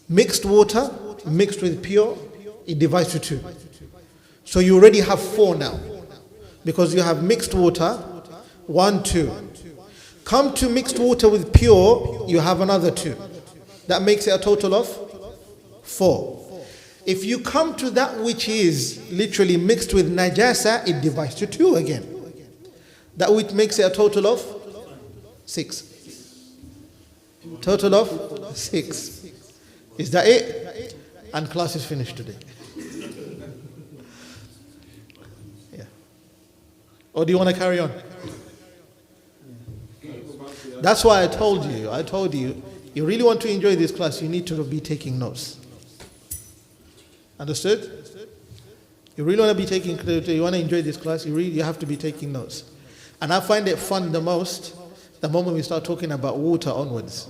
Mixed water, mixed with pure, it divides to two. So you already have four now. Because you have mixed water, 1, 2. Come to mixed water with pure, you have another 2. That makes it a total of 4. If you come to that which is literally mixed with najasa, it divides to 2 again. That which makes it a total of 6. Total of 6. Is that it? And class is finished today. Yeah. Or do you want to carry on? That's why I told you, you really want to enjoy this class, you need to be taking notes. Understood? You really want to be taking, you want to enjoy this class, you have to be taking notes. And I find it fun the most, the moment we start talking about water onwards.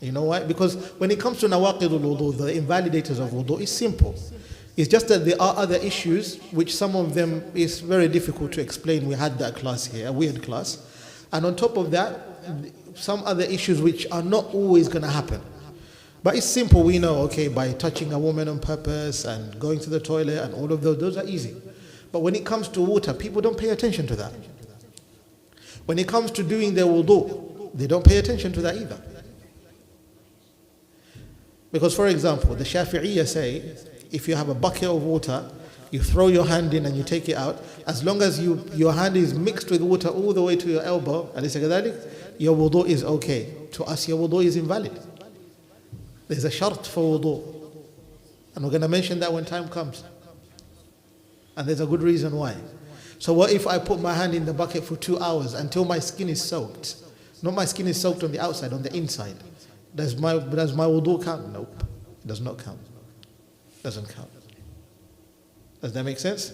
You know why? Because when it comes to nawaqidul wudu, the invalidators of wudu, it's simple. It's just that there are other issues which some of them is very difficult to explain. We had that class here, a weird class. And on top of that, some other issues which are not always going to happen. But it's simple, we know, okay, by touching a woman on purpose and going to the toilet and all of those are easy. But when it comes to water, people don't pay attention to that. When it comes to doing their wudu, they don't pay attention to that either. Because for example, the Shafi'iyya say, if you have a bucket of water, you throw your hand in and you take it out, as long as your hand is mixed with water all the way to your elbow, your wudu is okay. To us, your wudu is invalid. There's a shart for wudu. And we're going to mention that when time comes. And there's a good reason why. So what if I put my hand in the bucket for 2 hours until my skin is soaked? Not my skin is soaked on the outside, on the inside. Does my wudu count? Nope. It does not count. Doesn't count. Does that make sense?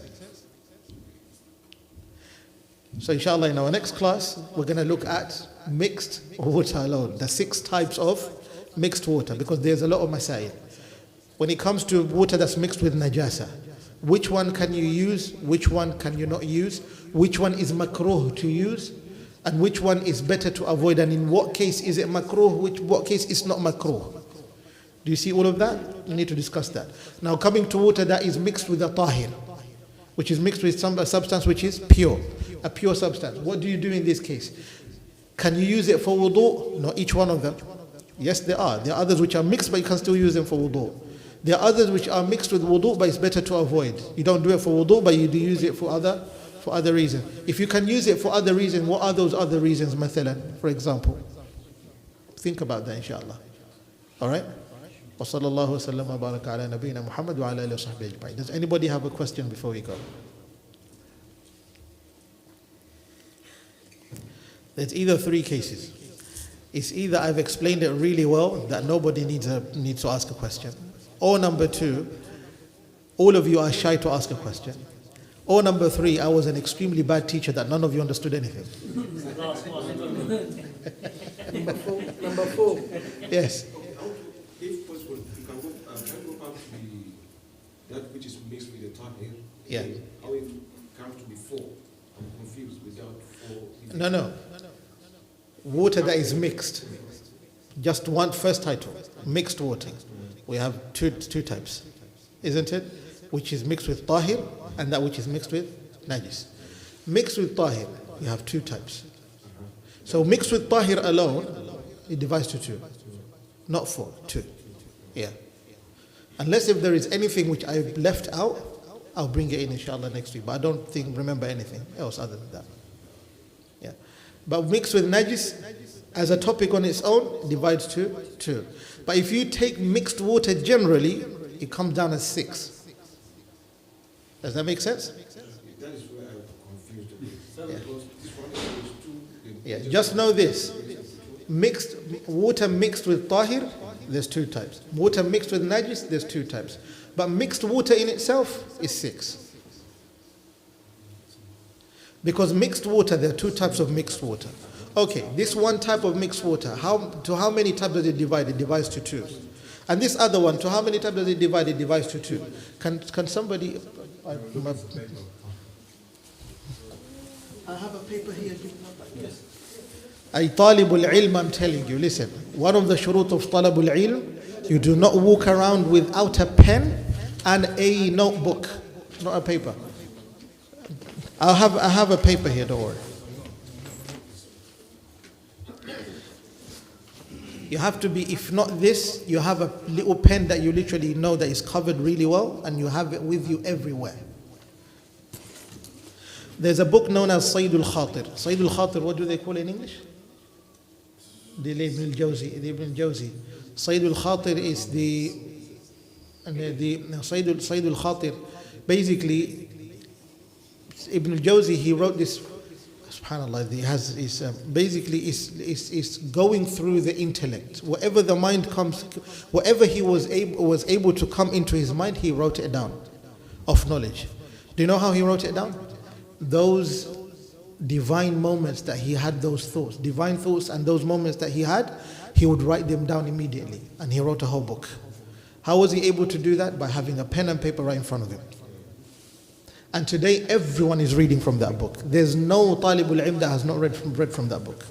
So inshallah, in our next class, we're going to look at mixed water alone. The 6 types of mixed water, because there's a lot of masail. When it comes to water that's mixed with najasa, which one can you use? Which one can you not use? Which one is makruh to use? And which one is better to avoid? And in what case is it makruh? What case is not makruh? Do you see all of that? We need to discuss that. Now coming to water that is mixed with a tahir, which is mixed with some substance which is pure, a pure substance. What do you do in this case? Can you use it for wudu? Not each one of them. Yes, there are. There are others which are mixed, but you can still use them for wudu. There are others which are mixed with wudu, but it's better to avoid. You don't do it for wudu, but you do use it for other reasons. If you can use it for other reasons, what are those other reasons, mathalan, for example? Think about that, inshallah. All right? وصلى الله وسلم وبارك على نبينا محمد وعلى آله وصحبه أجمعين. Does anybody have a question before we go? There's either 3 cases. It's either I've explained it really well that nobody needs to ask a question, or number 2, all of you are shy to ask a question, or number 3, I was an extremely bad teacher that none of you understood anything. Number four. Yes. If possible, you can go back to that which is mixed with the tahir. Yeah. How it comes to be 4. I'm confused without 4. No. Water that is mixed. Just one first title, mixed water. We have two types, isn't it? Which is mixed with tahir and that which is mixed with najis. Mixed with tahir, you have 2 types. So mixed with tahir alone, it divides to 2. Not 4, 2. Yeah. Unless if there is anything which I've left out, I'll bring it in inshallah next week. But I don't remember anything else other than that. Yeah. But mixed with najis, as a topic on its own, divides to 2. But if you take mixed water generally, it comes down as 6. Does that make sense? That is where I'm confused a bit. Because this one is 2. Yeah. Just know this. Mixed water mixed with tahir, there's 2 types. Water mixed with najis, there's 2 types. But mixed water in itself is 6. Because mixed water, there are 2 types of mixed water. Okay, this one type of mixed water, to how many types does it divide? It divides to 2. And this other one, to how many types does it divide? It divides to 2. Can somebody... I have a paper here. Yes. Ay talibul ilm, I'm telling you, listen. One of the shurut of talibul ilm, you do not walk around without a pen and a notebook, not a paper. I have a paper here, don't worry. You have to be, if not this, you have a little pen that you literally know that is covered really well, and you have it with you everywhere. There's a book known as Sayyidul Khatir. Sayyidul Khatir, what do they call it in English? The Ibn al-Jawzi. Sayyidul Khatir is the Sayyidul Khatir. Basically, Ibn al-Jawzi, he wrote this, subhanAllah, he has basically is going through the intellect. Whatever the mind comes, whatever he was able to come into his mind, he wrote it down of knowledge. Do you know how he wrote it down? Those divine moments that he had, those thoughts, divine thoughts, and those moments that he had, he would write them down immediately, and he wrote a whole book. How was he able to do that? By having a pen and paper right in front of him. And today everyone is reading from that book. There's no talibul ilm that has not read from that book.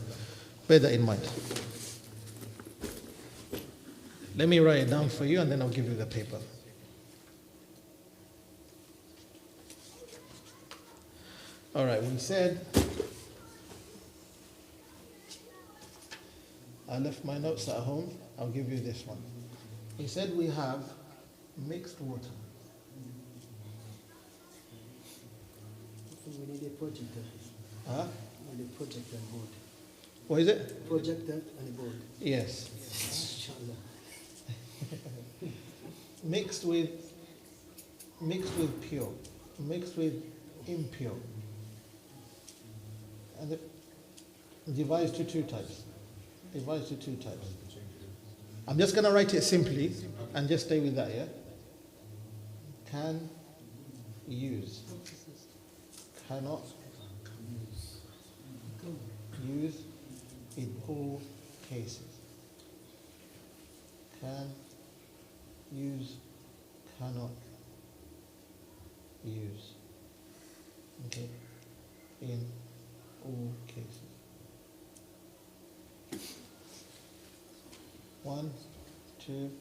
Bear that in mind. Let me write it down for you and then I'll give you the paper. All right, we said, I left my notes at home. I'll give you this one. We said we have mixed water. We need a projector. Huh? We need a projector and board. What is it? Projector and a board. Yes. Inshallah. Mixed with pure, mixed with impure. And it divides to two types. Divides to two types. I'm just going to write it simply and just stay with that, yeah? Can use. Cannot use in all cases. Can use, cannot use. Okay? In all cases. 1, 2,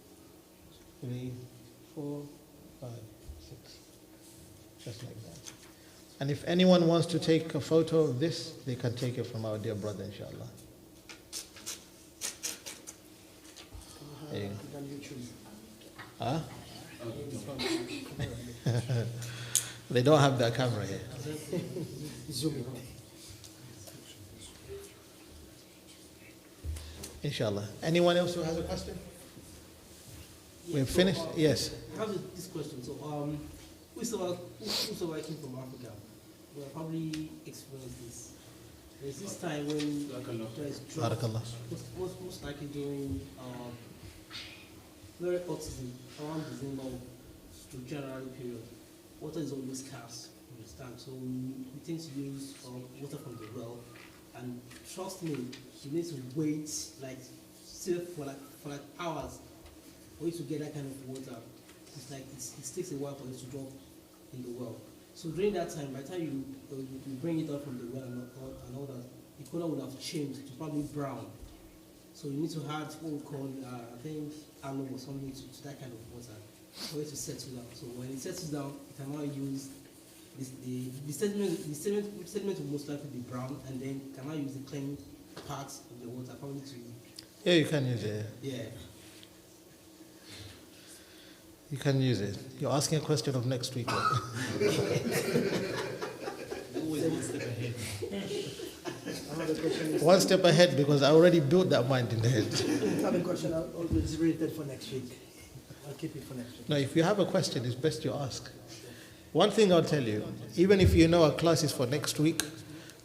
3, 4, 5, 6. Just like that. And if anyone wants to take a photo of this, they can take it from our dear brother, inshallah. There you go. Huh? They don't have that camera here. Zoom in. Inshallah. Anyone else who has a question? We've finished? Yes. I have this question. So, whosoever came from Africa will probably experience this. There's this time when there is drought, Barakallah. most likely during very hot season, around December to January period. Water is always scarce, you understand? So we tend to use water from the well, and trust me, you need to wait still for hours for you to get that kind of water. It's like it takes a while for it to drop in the well. So during that time, by the time you bring it up from the well and all that, the color would have changed to probably brown. So you need to add what we call, I think, alum or something to that kind of water for it to settle down. So when it settles down, you can now use this, the sediment will most likely be brown, and then you can now use the clean parts of the water probably to. Yeah, you can use it. Yeah. You can use it. You're asking a question of next week. Always one step ahead. Another question is, One step ahead, because I already built that mind in the head. another question always related for next week. I'll keep it for next week. Now, if you have a question, it's best you ask. One thing I'll tell you, even if you know a class is for next week,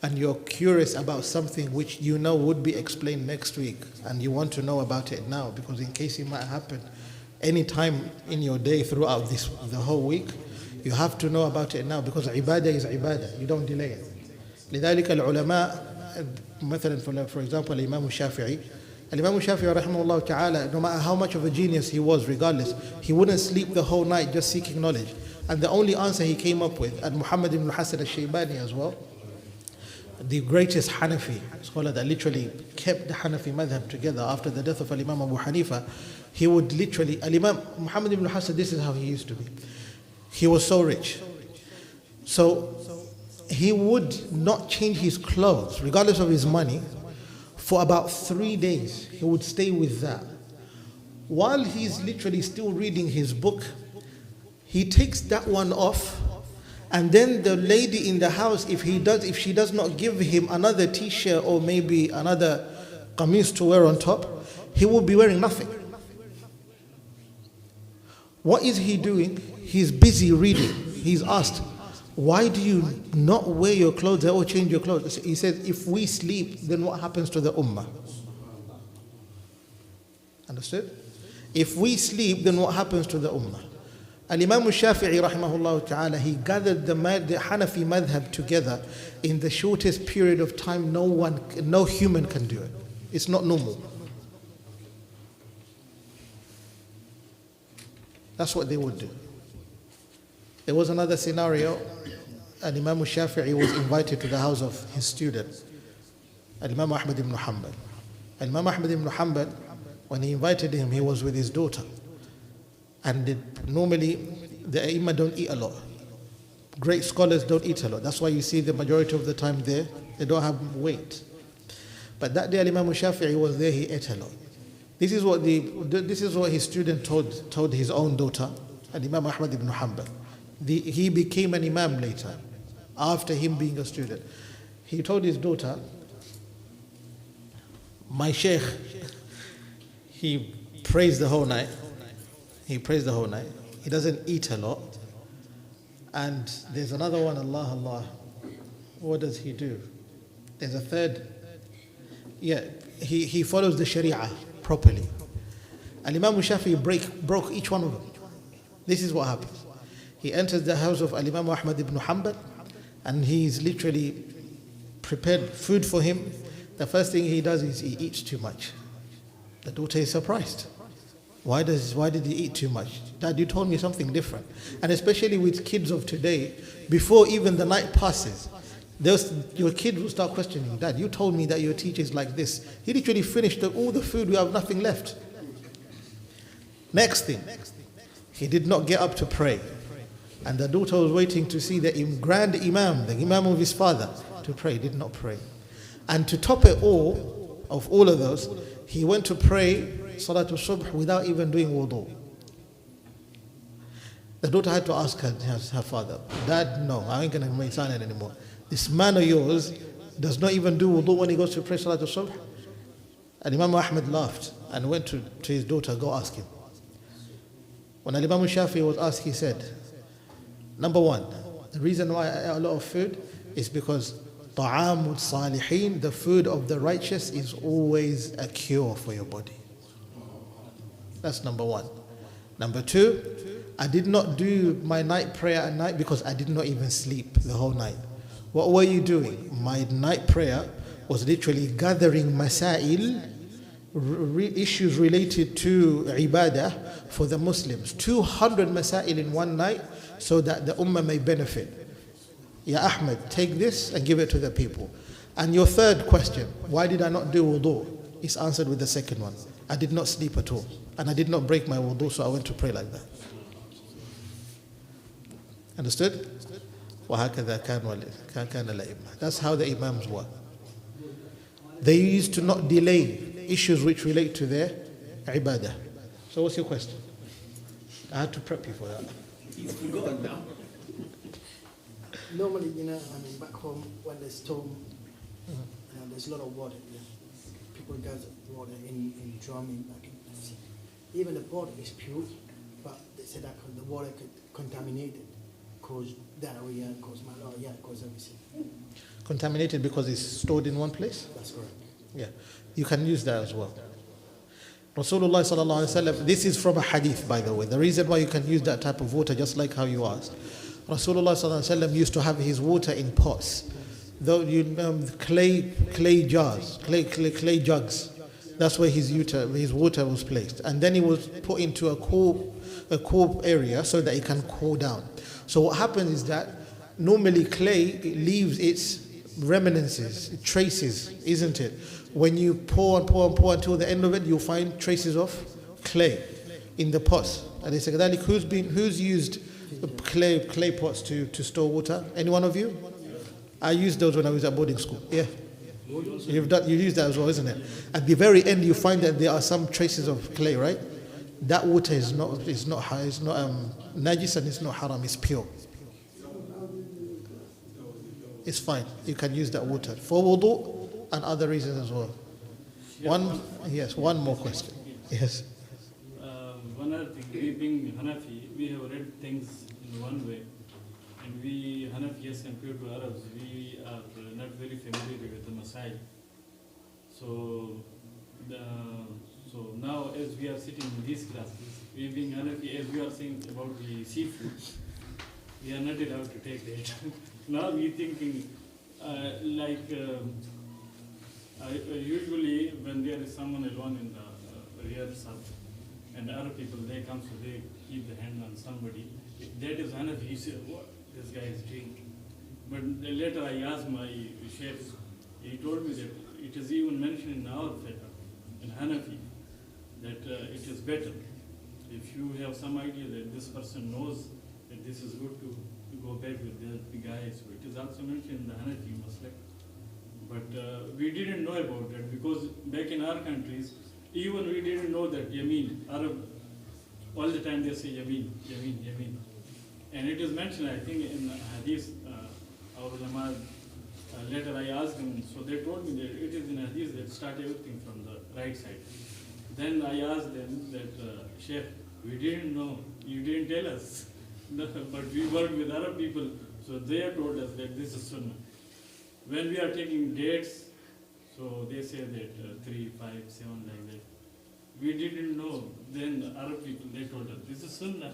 and you're curious about something which you know would be explained next week, and you want to know about it now, because in case it might happen any time in your day throughout the whole week, you have to know about it now, because ibadah is ibadah. You don't delay it. لذلك العلماء مثلا for example Imam Shafi'i rahimahullah ta'ala, no matter how much of a genius he was, regardless, he wouldn't sleep the whole night just seeking knowledge. And the only answer he came up with, and Muhammad ibn Hassan al-Shaybani as well, the greatest Hanafi scholar that literally kept the Hanafi madhab together after the death of Imam Abu Hanifa, he would literally, Imam Muhammad ibn Hassan, this is how he used to be. He was so rich. So he would not change his clothes, regardless of his money, for about 3 days. He would stay with that. While he's literally still reading his book, he takes that one off, and then the lady in the house, if she does not give him another t-shirt or maybe another qamis to wear on top, he will be wearing nothing. What is he doing? He's busy reading. He's asked, why do you not wear your clothes or change your clothes? He says, if we sleep, then what happens to the ummah? Understood? If we sleep, then what happens to the ummah? Al-Imam Shafi'i rahimahullah ta'ala, he gathered the Hanafi madhab together in the shortest period of time no human can do it. It's not normal. That's what they would do. There was another scenario, and Imam Shafi'i was invited to the house of his student, Imam Ahmad ibn Hanbal. Imam Ahmad ibn Hanbal, when he invited him, he was with his daughter. And normally, the Imam don't eat a lot. great scholars don't eat a lot. That's why you see the majority of the time there, they don't have weight. But that day Imam Shafi'i was there, he ate a lot. This is what his student told his own daughter, and Imam Ahmad ibn Hanbal. He became an Imam later, after him being a student. He told his daughter, my Sheikh, he prays the whole night. He prays the whole night. He doesn't eat a lot. And there's another one, Allah. What does he do? There's a third. Yeah, he follows the Sharia properly. And Imam Shafi'i broke each one of them. This is what happens. He enters the house of Imam Ahmad ibn Hanbal, and he's literally prepared food for him. The first thing he does is he eats too much. The daughter is surprised. Why did he eat too much? Dad, you told me something different. And especially with kids of today, before even the night passes, your kid will start questioning, Dad, you told me that your teacher is like this. He literally finished all the food, we have nothing left. Next thing, he did not get up to pray. And the daughter was waiting to see the grand Imam, the Imam of his father, to pray. He did not pray. And to top it all, of all of those, he went to pray Salatul Subh without even doing wudu. The daughter had to ask her father, Dad, no, I ain't going to remain silent anymore. This man of yours does not even do wudu when he goes to pray Salatul Subh. And Imam Ahmad laughed and went to his daughter, go ask him. When Imam Shafi'i was asked, he said, number one, the reason why I ate a lot of food is because ta'amul salihin, the food of the righteous, is always a cure for your body. That's number one. Number two, I did not do my night prayer at night because I did not even sleep the whole night. What were you doing? My night prayer was literally gathering masail, issues related to ibadah for the Muslims. 200 masail in one night so that the ummah may benefit. Ya Ahmed, take this and give it to the people. And your third question, why did I not do wudu? Is answered with the second one. I did not sleep at all. And I did not break my wudu, so I went to pray like that. Understood? وَهَكَذَا كَانَ الْأَئِمَّةُ. That's how the Imams were. They used to not delay issues which relate to their ibadah. So what's your question? I had to prep you for that. He's forgotten now. Normally, back home when there's storm, there's a lot of water. People gather water in drum, even the water is pure, but they said that the water could contaminate it, cause diarrhea, cause malaria, cause everything. Contaminated because it's stored in one place? That's correct. Yeah, you can use that as well. Rasulullah sallallahu alaihi wasallam, this is from a hadith, by the way. The reason why you can use that type of water, just like how you asked. Rasulullah sallallahu alaihi wasallam used to have his water in pots, though clay jars, clay jugs. That's where his water was placed, and then it was put into a cool area so that it can cool down. So what happens is that normally clay leaves its reminiscences, traces, isn't it? When you pour until the end of it, you'll find traces of clay in the pots. And they say, who's used clay pots to store water? Any one of you? I used those when I was at boarding school. Yeah. You used that as well, isn't it? At the very end, you find that there are some traces of clay, right? That water is not najis and it's not haram. It's pure. It's fine. You can use that water for wudu and other reasons as well. One more question. Yes. One other thing, we being Hanafi, we have read things in one way, and we Hanafis compared to Arabs, we are not very familiar with the Masail. So now as we are sitting in these classes, we being Hanafi, as we are saying about the seafood, we are not allowed to take that. Now we thinking usually when there is someone alone in the rear sub, and other people, they come, so they keep the hand on somebody. If that is Hanafi, you say, what this guy is doing. But later I asked my sheikh, he told me that it is even mentioned in our fiqh, in Hanafi, that it is better if you have some idea that this person knows that this is good to go back with the guys. So it is also mentioned in the Hanafi Maslak. But we didn't know about that because back in our countries, even we didn't know that Yameen, Arab, all the time they say Yameen, Yameen, Yameen. And it is mentioned, I think, in Hadith, our ulama, later I asked them, so they told me that it is in Hadith that start everything from the right side. Then I asked them that, Sheikh, we didn't know, you didn't tell us. But we worked with Arab people, so they have told us that this is Sunnah. When we are taking dates, so they say that 3, 5, 7 like that. We didn't know. Then the Arab people, they told us, this is Sunnah.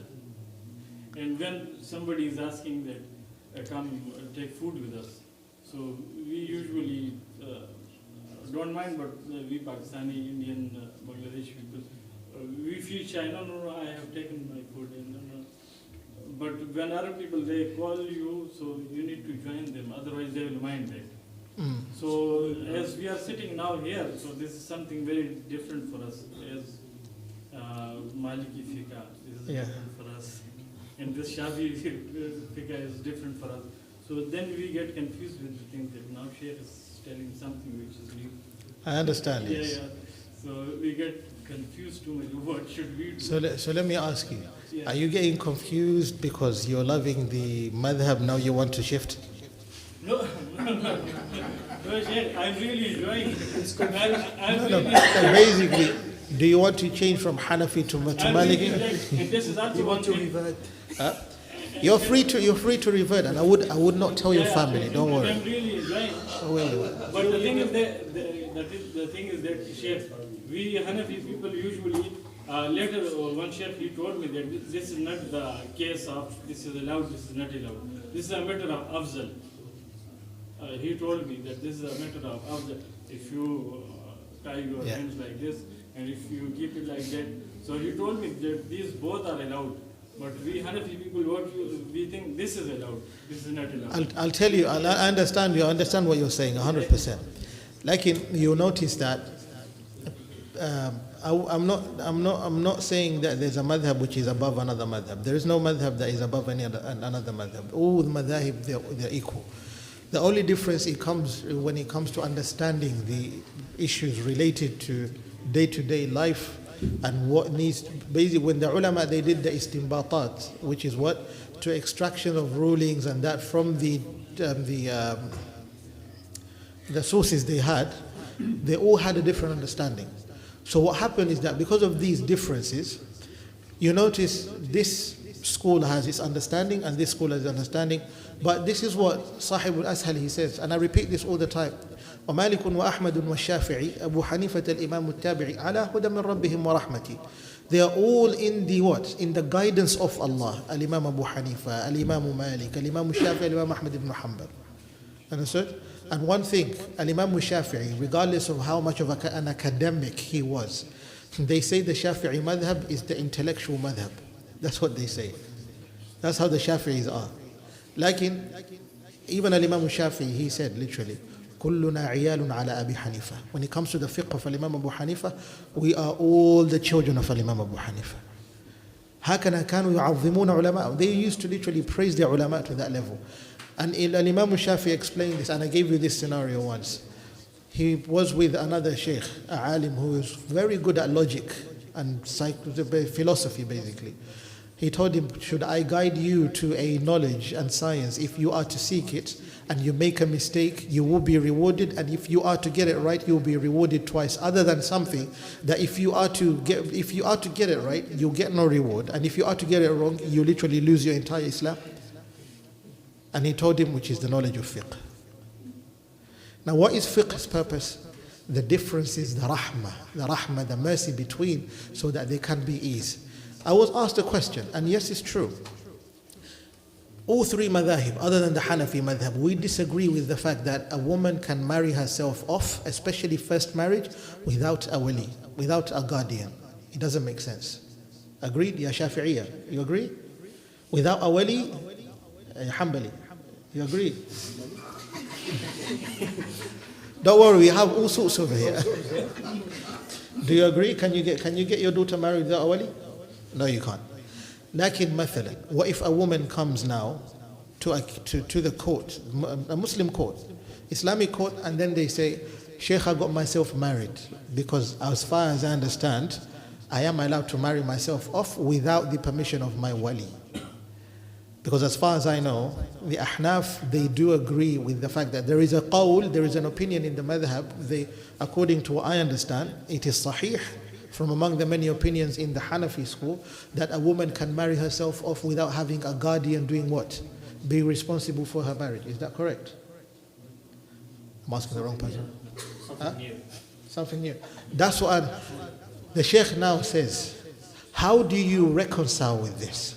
And when somebody is asking that, come take food with us, so we usually don't mind, but we Pakistani, Indian, Bangladeshi people, we feel shy. No, no, no, I have taken my food. And no, no. But when Arab people, they call you, so you need to join them, otherwise they will mind that. So as we are sitting now here, so this is something very different for us as Maliki Fiqh. This is different for us. And this Shafi Fiqh is different for us. So then we get confused with the thing that now Shaykh is telling something which is new. I understand. Yeah, Yes. yeah. So we get confused too much. What should we do? So let me ask you, Yeah. are you getting confused because you're loving the madhab, now you want to shift? No, no, Shaykh, I'm really enjoying it. I'm No, really basically, do you want to change from Hanafi to I'm really Maliki? enjoying it. And this is also You want to one thing. revert? You're free to revert, and I would not tell your Yeah, family. Don't worry. I'm really enjoying it. Oh, wait. But the thing is that the thing is that Sheikh, we Hanafi people usually later one Sheikh he told me that this is not the case of this is allowed, this is not allowed. This is a matter of afzal. He told me that this is a matter of afzal. If you tie your hands like this and if you keep it like that, so he told me that these both are allowed. But we Hanafi people, we think this is allowed, this is not allowed. I'll tell you. I understand you. I understand what you're saying 100%. Like you notice that. I'm not saying that there's a madhab which is above another madhab. There is no madhab that is above another madhab. All the madhab they're equal. The only difference comes when it comes to understanding the issues related to day-to-day life and what needs. Basically, when the ulama they did the istinbatat, which is what to extraction of rulings and that from the sources they had, they all had a different understanding. So what happened is that because of these differences, you notice this school has its understanding and this school has its understanding. But this is what Sahib al-Ashal he says, and I repeat this all the time. ومالك وأحمد والشافعي أبو حنيفة الإمام التابعي على هدى من ربهم ورحمته. They are all in the what? In the guidance of Allah. Al-Imam Abu Hanifa, Al-Imam Malik, Al-Imam Shafi'i, Al-Imam Ahmad ibn Hanbal. Understood? And one thing, Al-Imam Shafi'i, regardless of how much of an academic he was, they say the Shafi'i madhab is the intellectual madhab. That's what they say. That's how the Shafi'is are. Like even Al-Imam Shafi'i, he said literally, كلنا عيال على أبي حنيفة. When it comes to the fiqh of Imam Abu Hanifa, we are all the children of Imam Abu Hanifa. هكذا كانوا يعظمون علماء. They used to literally praise their ulama to that level. And Imam Shafi explained this, and I gave you this scenario once. He was with another sheikh, a alim who was very good at logic and philosophy basically. He told him, should I guide you to a knowledge and science? If you are to seek it and you make a mistake, you will be rewarded. And if you are to get it right, you will be rewarded twice. Other than something that if you are to get it right, you'll get no reward. And if you are to get it wrong, you literally lose your entire Islam. And he told him, which is the knowledge of fiqh. Now what is fiqh's purpose? The difference is the rahmah, the mercy between, so that there can be ease. I was asked a question, and yes, it's true. All three madhahib, other than the Hanafi madhab, we disagree with the fact that a woman can marry herself off, especially first marriage, without a wali, without a guardian. It doesn't make sense. Agreed? Ya Shafi'iyya. You agree? Without a wali, Hanbali. You agree? Don't worry, we have all sorts over here. Do you agree? Can you get your daughter married without a wali? No, you can't. Lakin mathalan, what if a woman comes now to the court, a Muslim court, Islamic court, and then they say, Sheikh, I got myself married because as far as I understand, I am allowed to marry myself off without the permission of my wali. Because as far as I know, the Ahnaf, they do agree with the fact that there is a qawl, there is an opinion in the madhab. According to what I understand, it is sahih from among the many opinions in the Hanafi school that a woman can marry herself off without having a guardian doing what? Being responsible for her marriage. Is that correct? I'm asking the wrong person. Something new. Something new. That's what the Sheikh now says. How do you reconcile with this?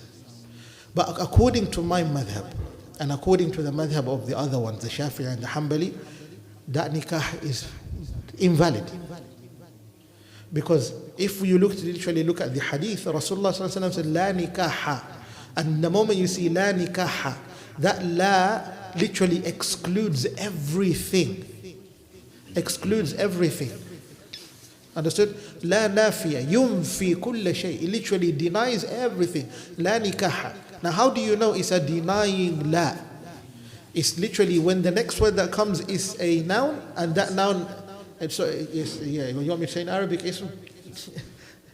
But according to my madhab, and according to the madhab of the other ones, the Shafi'i and the Hanbali, that nikah is invalid. Because if you literally look at the hadith, Rasulullah said, La nikaha. And the moment you see la nikaha, that la literally excludes everything. Excludes everything. Understood? La nafiya, yunfi kulla shay. It literally denies everything. La nikaha. Now how do you know it's a denying la? It's literally when the next word that comes is a noun, and that noun, and so you want me to say in Arabic,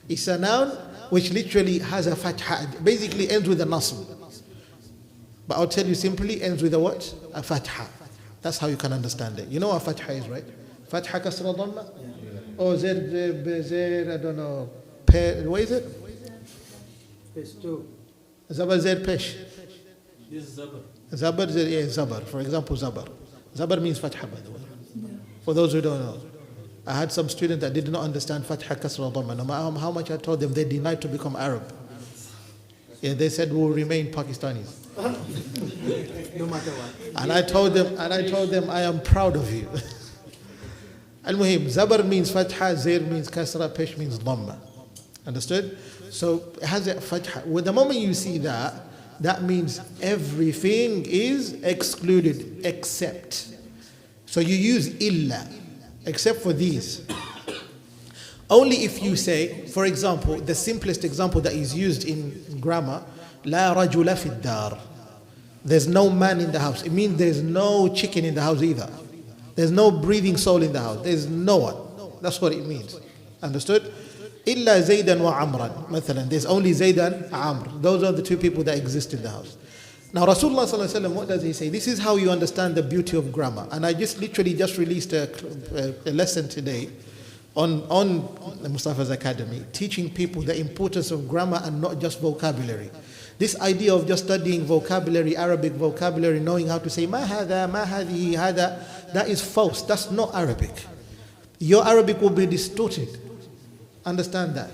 it's a noun which literally has a fatha, basically ends with a nasb. But I'll tell you simply, ends with a what? A fatha. That's how you can understand it. You know what fatha is, right? Fatha kasra dhamma? Or zed, I don't know, what is it? It's two. Zabar zed pesh. This is Zabar. Zabar zed, yeah, zabar. For example, zabar. Zabar means fatha, by the way. For those who don't know. I had some students that did not understand fatha kasra dhamma. No matter how much I told them, they denied to become Arab. Yeah, they said we'll remain Pakistanis. No matter what. And I told them, I am proud of you. Al-Muhim, Zabar means Fatha, Zair means Kasra, Pesh means Dhamma. Understood? So it has a Fatha. Well, the moment you see that, that means everything is excluded except. So you use illa, except for these. Only if you say, for example, the simplest example that is used in grammar, La rajula fid dar. There's no man in the house. It means there's no chicken in the house either. There's no breathing soul in the house. There's no one. That's what it means. Understood? Illa Zaydan wa Amran. Mathalan, there's only Zayd and Amr. Those are the two people that exist in the house. Now Rasulullah sallallahu alaihi wasallam, what does he say? This is how you understand the beauty of grammar. And I literally released a lesson today on Mustafa's Academy, teaching people the importance of grammar and not just vocabulary. This idea of just studying vocabulary, Arabic vocabulary, knowing how to say ma hada, ma hadihi, hada, that is false. That's not Arabic. Your Arabic will be distorted. Understand that.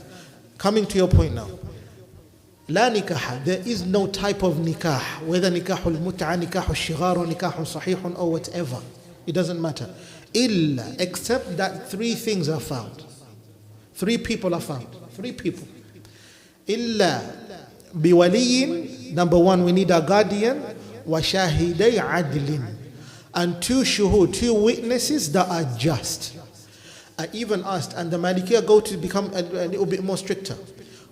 Coming to your point now. La nikah, there is no type of nikah, whether nikahul mut'a, nikahul shighar, or nikahul sahihun, or whatever. It doesn't matter. Illa, except that three things are found. Three people are found. Three people. Illa biwaliyin, number one, we need a guardian. Wa shahidai adlin. And two shuhud, two witnesses that are just. I even asked, and the Malikiya go to become a little bit more stricter.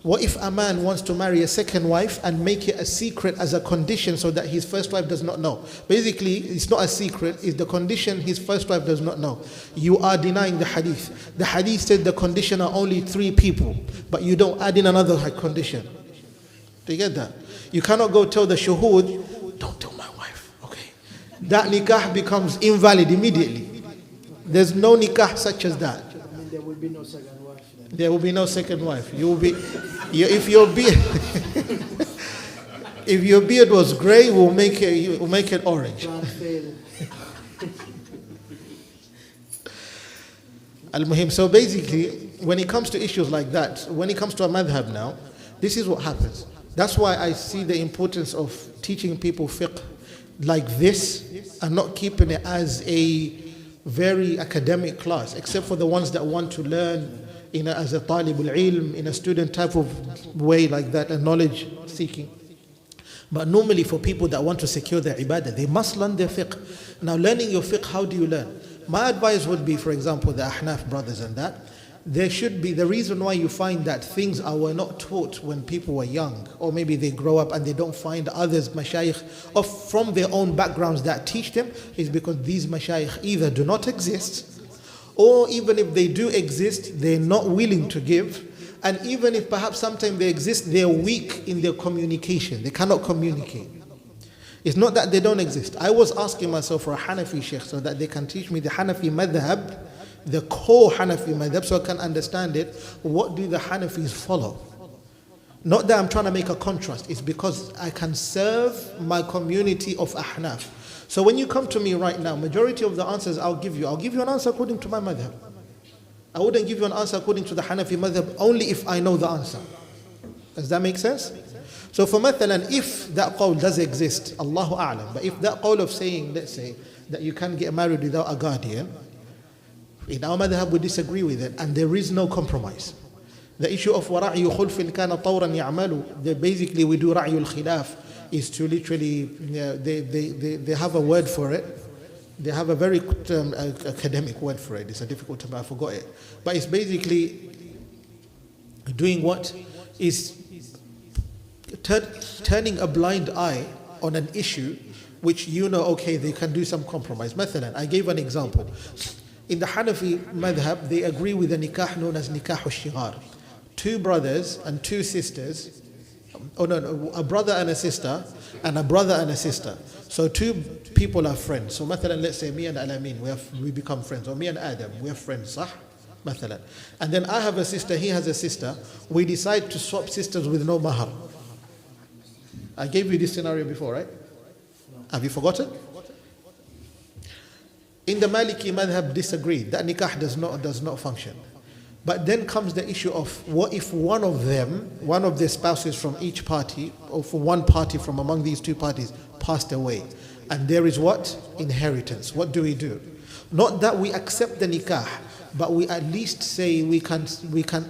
What if a man wants to marry a second wife and make it a secret as a condition so that his first wife does not know? Basically, it's not a secret, it's the condition his first wife does not know. You are denying the hadith. The hadith said the condition are only three people, but you don't add in another condition. Do you get that? You cannot go tell the shuhud, don't tell my wife, okay? That nikah becomes invalid immediately. There's no nikah such as that. I mean, there will be no second wife then. There will be no second wife. You will be, if your beard, if your beard was grey, we'll make it orange. Plan failed. Al-Muhim. So basically, when it comes to issues like that, when it comes to a madhab now, this is what happens. That's why I see the importance of teaching people fiqh like this and not keeping it as a very academic class, except for the ones that want to learn as a talibul ilm, in a student type of way like that, and knowledge seeking. But normally for people that want to secure their ibadah, they must learn their fiqh. Now learning your fiqh, how do you learn? My advice would be, for example, the Ahnaf brothers and that, there should be, the reason why you find that things were not taught when people were young, or maybe they grow up and they don't find others, mashayikh, from their own backgrounds that teach them, is because these mashayikh either do not exist, or even if they do exist, they're not willing to give. And even if perhaps sometimes they exist, they're weak in their communication. They cannot communicate. It's not that they don't exist. I was asking myself for a Hanafi sheikh so that they can teach me the Hanafi madhab, the core Hanafi madhab, so I can understand it. What do the Hanafis follow? Not that I'm trying to make a contrast. It's because I can serve my community of Ahnaf. So when you come to me right now, majority of the answers I'll give you an answer according to my madhab. I wouldn't give you an answer according to the Hanafi madhab only if I know the answer. Does that make sense? So for mathalan, if that qawl does exist, Allahu A'lam, but if that qawl of saying, let's say, that you can't get married without a guardian, in our madhab we disagree with it, and there is no compromise. The issue of وَرَعْيُ خُلْفٍ كَانَ طَوْرًا يَعْمَلُ, basically we do رَعْيُ الْخِلَافِ, is to literally, they have a word for it. They have a very academic word for it. It's a difficult term, I forgot it. But it's basically doing what is turning a blind eye on an issue which you know, okay, they can do some compromise. Mathalan, I gave an example. In the Hanafi madhab, they agree with the nikah known as nikah al-shighar. Two brothers and two sisters, a brother and a sister, and a brother and a sister. So two people are friends. So mathalan, let's say me and Alamin, we become friends. Or me and Adam, we are friends, sah? Mathalan. And then I have a sister, he has a sister. We decide to swap sisters with no mahar. I gave you this scenario before, right? Have you forgotten? In the Maliki madhab disagree. That nikah does not function. But then comes the issue of what if one of their spouses from each party, or for one party from among these two parties, passed away. And there is what? Inheritance. What do we do? Not that we accept the nikah, but we at least say we can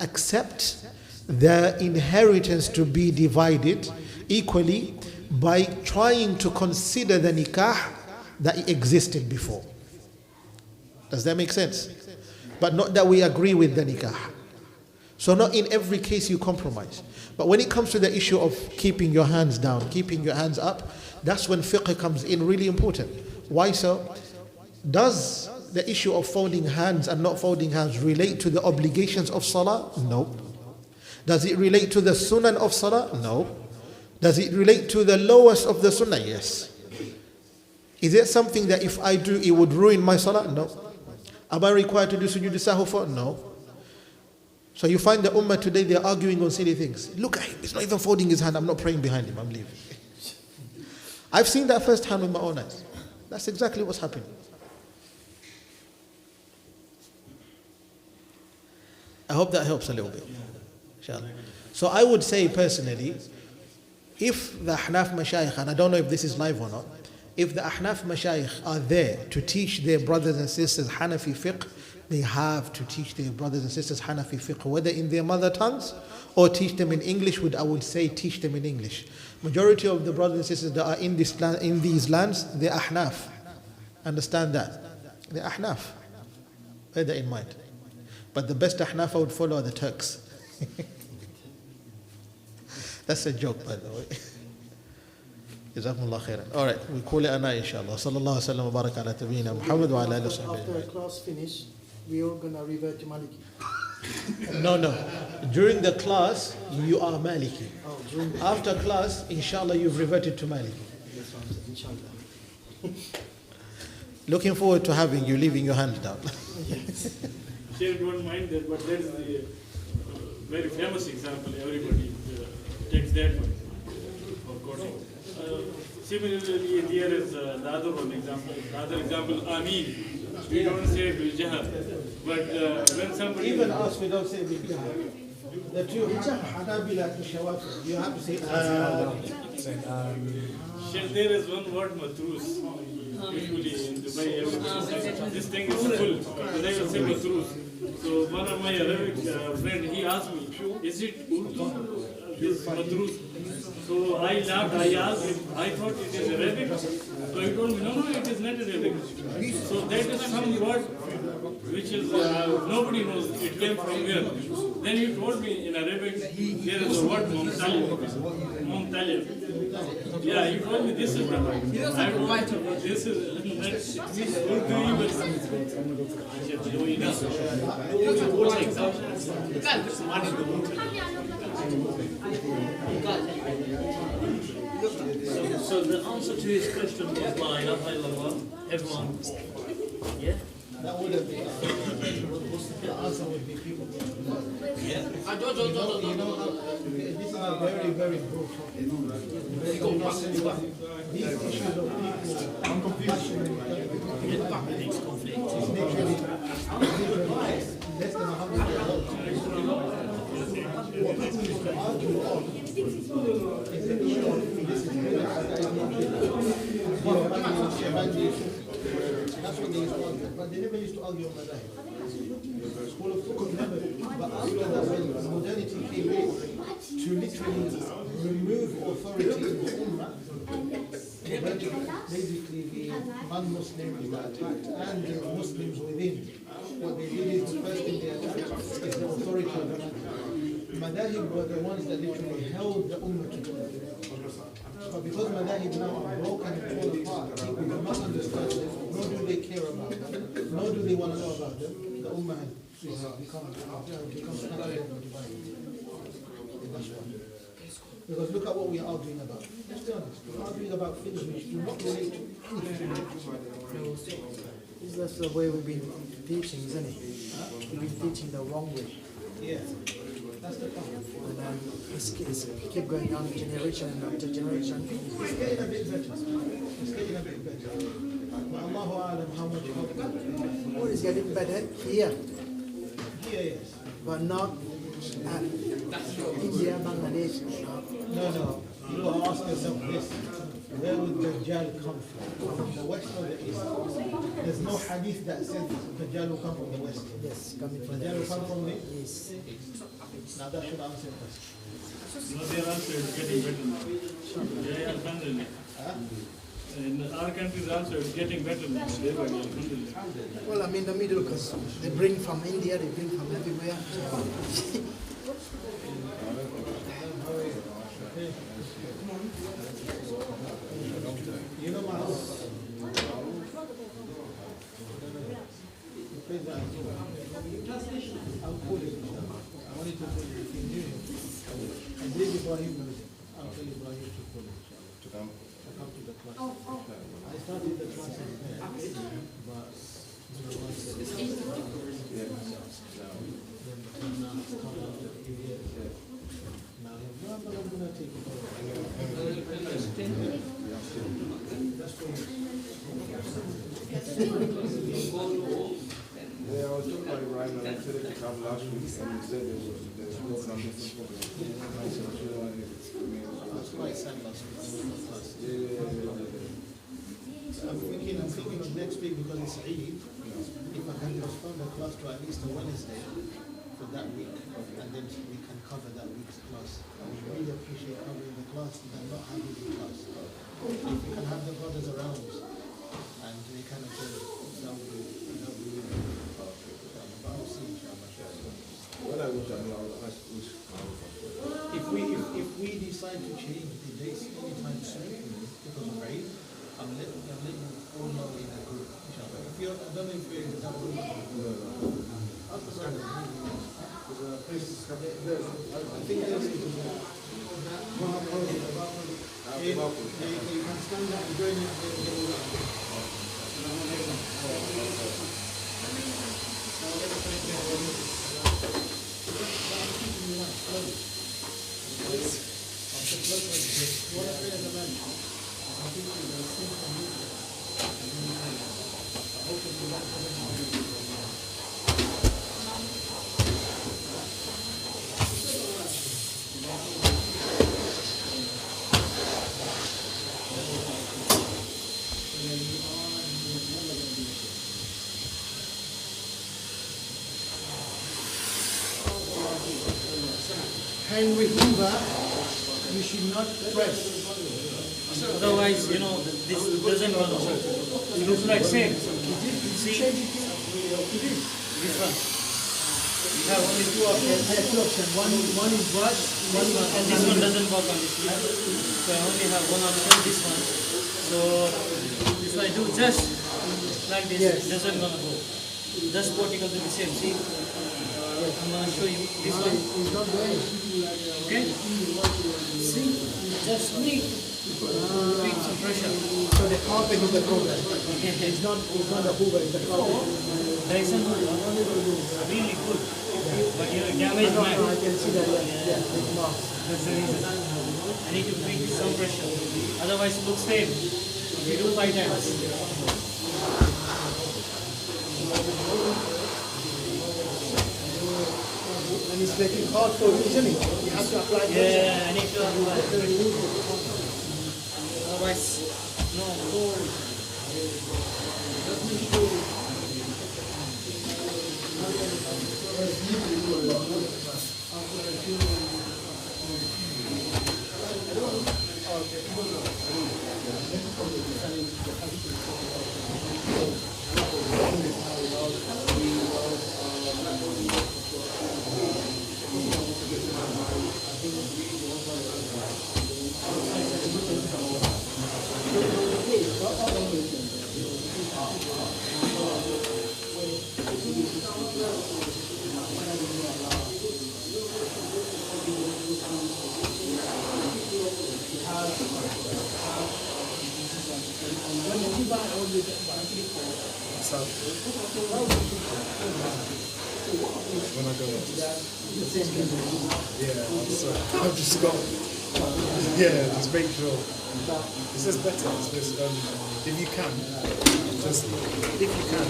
accept the inheritance to be divided equally by trying to consider the nikah that existed before. Does that make sense? But not that we agree with the nikah. So not in every case you compromise. But when it comes to the issue of keeping your hands down, keeping your hands up, that's when fiqh comes in really important. Why so? Does the issue of folding hands and not folding hands relate to the obligations of salah? No. Does it relate to the sunnah of salah? No. Does it relate to the lowest of the sunnah? Yes. Is it something that if I do, it would ruin my salah? No. Am I required to do sujood sahwi for? No. So you find the ummah today, they're arguing on silly things. Look at him, he's not even folding his hand, I'm not praying behind him, I'm leaving. I've seen that firsthand with my own eyes. That's exactly what's happening. I hope that helps a little bit. Inshallah. So I would say personally, if the Ahnaf Mashayikh, and I don't know if this is live or not, if the Ahnaf Mashayikh are there to teach their brothers and sisters Hanafi fiqh, they have to teach their brothers and sisters Hanafi fiqh, whether in their mother tongues or teach them in English. I would say teach them in English. Majority of the brothers and sisters that are in these lands, they're Ahnaf. Understand that? They're Ahnaf. Bear that in mind. But the best Ahnaf I would follow are the Turks. That's a joke, by the way. Jazakumullah khairan. All right, we call it ana inshallah. Sallallahu alaihi wasallam wa baraka ala tabiina Muhammad wa ala alihi wa sahbihi. After the class finish, we are going to revert to Maliki. No. During the class, you are Maliki. Oh, during the After class, inshallah, you've reverted to Maliki. That's what I'm saying, inshallah. Looking forward to having you leaving your hands down. Sheikh don't mind that, but there is the very famous example, everybody takes that one for quoting. Similarly, here is the other one example. The other example, Ameen. We don't say Biljahar. But when somebody... Even us, we don't say Biljahar. The two Hanabila to Shawafi, you have to say Sheikh, there is one word, matrus. Usually in Dubai, everybody says, this thing is full. But they will say matrus. So one of my Arabic friend, he asked me, is it Urdu? is madrus. So I laughed, I asked him, I thought it is Arabic. So he told me, no, it is not Arabic. So that is some word which is, nobody knows it came from where. Then he told me in Arabic, there is a word, Mumtalib. Yeah, he told me this is the word. I told him, this is, So the answer to his question was La ilaha illallah, everyone. Yeah? That would have been the answer would be people. Yeah. You know how this is a very, very broad topic. These issues of people, I'm confused. These conflicts. It's literally less than 100 years old. What people used to argue on is that this is that's what they used to argue, but they never used to argue on Madahib. School of Fiqh never, but after that when modernity came in to literally remove authority in the Ummah, basically the non-Muslims were attacked and the Muslims within. What they did is the first thing they attacked is the authority of the Madahib. Madahib were the ones that literally held the Ummah together. But because Madahib now are broken and fall apart, people do not understand them, nor do they care about them, nor do they want to know about them. The Ummah has become scattered and divided. That's why. Because look at what we are arguing about. Let's be honest, we're arguing about things which do not relate to anything. That's the way we've been teaching, isn't it? We've been teaching the wrong way. Yeah, that's the problem. And it's keep going on generation after generation. It's getting a bit better. It's getting a bit better. But Allahu A'lam how much help. What is getting better here, Here, yes. but not at India, Bangladesh. No. You will ask yourself this. Where would Dajjal come from? From the west or the east? There's no hadith that says Dajjal will come from the west. Yes, coming from Dajjal will come from the east. Now that should answer your question. no, their answer is getting better now. Yeah, alhamdulillah. In our country's answer is getting better now. Alhamdulillah. Well, I'm in the middle because they bring from India, they bring from everywhere. You know my house? I'll call you. I wanted to call you if you knew him. I believe Ibrahim knows him. I'll tell Ibrahim to call him. To come to the class. I started the class in there, but now I'm going to take it over. That's for Yeah, I was talking about Ibrahim and I said it to come last week and he said there was some different problems. That's quite sad last week. Yeah. I'm thinking of next week because it's Eid. If I can postpone the class to at least a Wednesday for that week, and then we can cover that week's class. I would really appreciate covering the class and not having the class. If we can have the brothers around and we can attend, that would be really good. But I'll see, inshallah. When I was done, I'll ask which If we decide to change the dates anytime soon because of Eid, I'm letting you all know in a group. Inshallah. If you're, I don't know if you're in that group. Ask the brothers. I think there's you can stand up and join in. Henry Hoover you should not press. Otherwise, you know, this doesn't go. It looks like same. See, this one. You have only two options. I have two options. One is brush, And this one doesn't work on this one. So I only have one option, this one. So if I do just like this, Yes. it doesn't gonna go. Just particle to the same. See? I'm gonna show you this one. It's not going. Okay? See? Just need bring some pressure. So the carpet is the problem. It's not the hoover, it's the carpet. Dyson really good. But you know, damage No, my. I can see that, yeah, it's marked. That's the reason. I need to bring some pressure. Otherwise it looks same. If you do 5 times. And it's making hard for you, isn't it? You have to apply pressure. Yeah, I need to apply. Otherwise, no. When I go I've just got, just make sure. It's just better. It's just, if you can,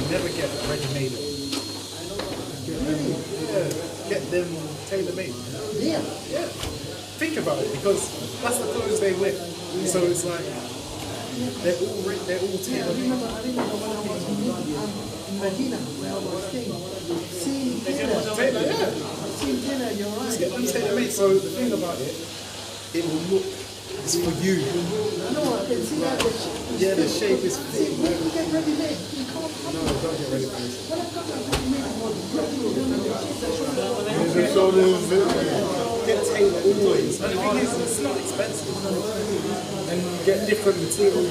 never get ready-made. Get them tailor-made. Yeah. Yeah. Think about it, because that's the clothes they wear. So it's like, they're all tailor-made. I remember when I was in Medina, where I was staying, seeing Tailor, yeah. seeing dinner, you're right. Just get them tailor-made. So the thing about it, it will look, it's for you. No, I can see that the shape is Yeah, the shape is for See, you. when you get ready made, you can't come. No, don't get ready for this. When I come to ready made, it was The shoulders, get tailor always. And the thing is, it's not expensive. And you get different material.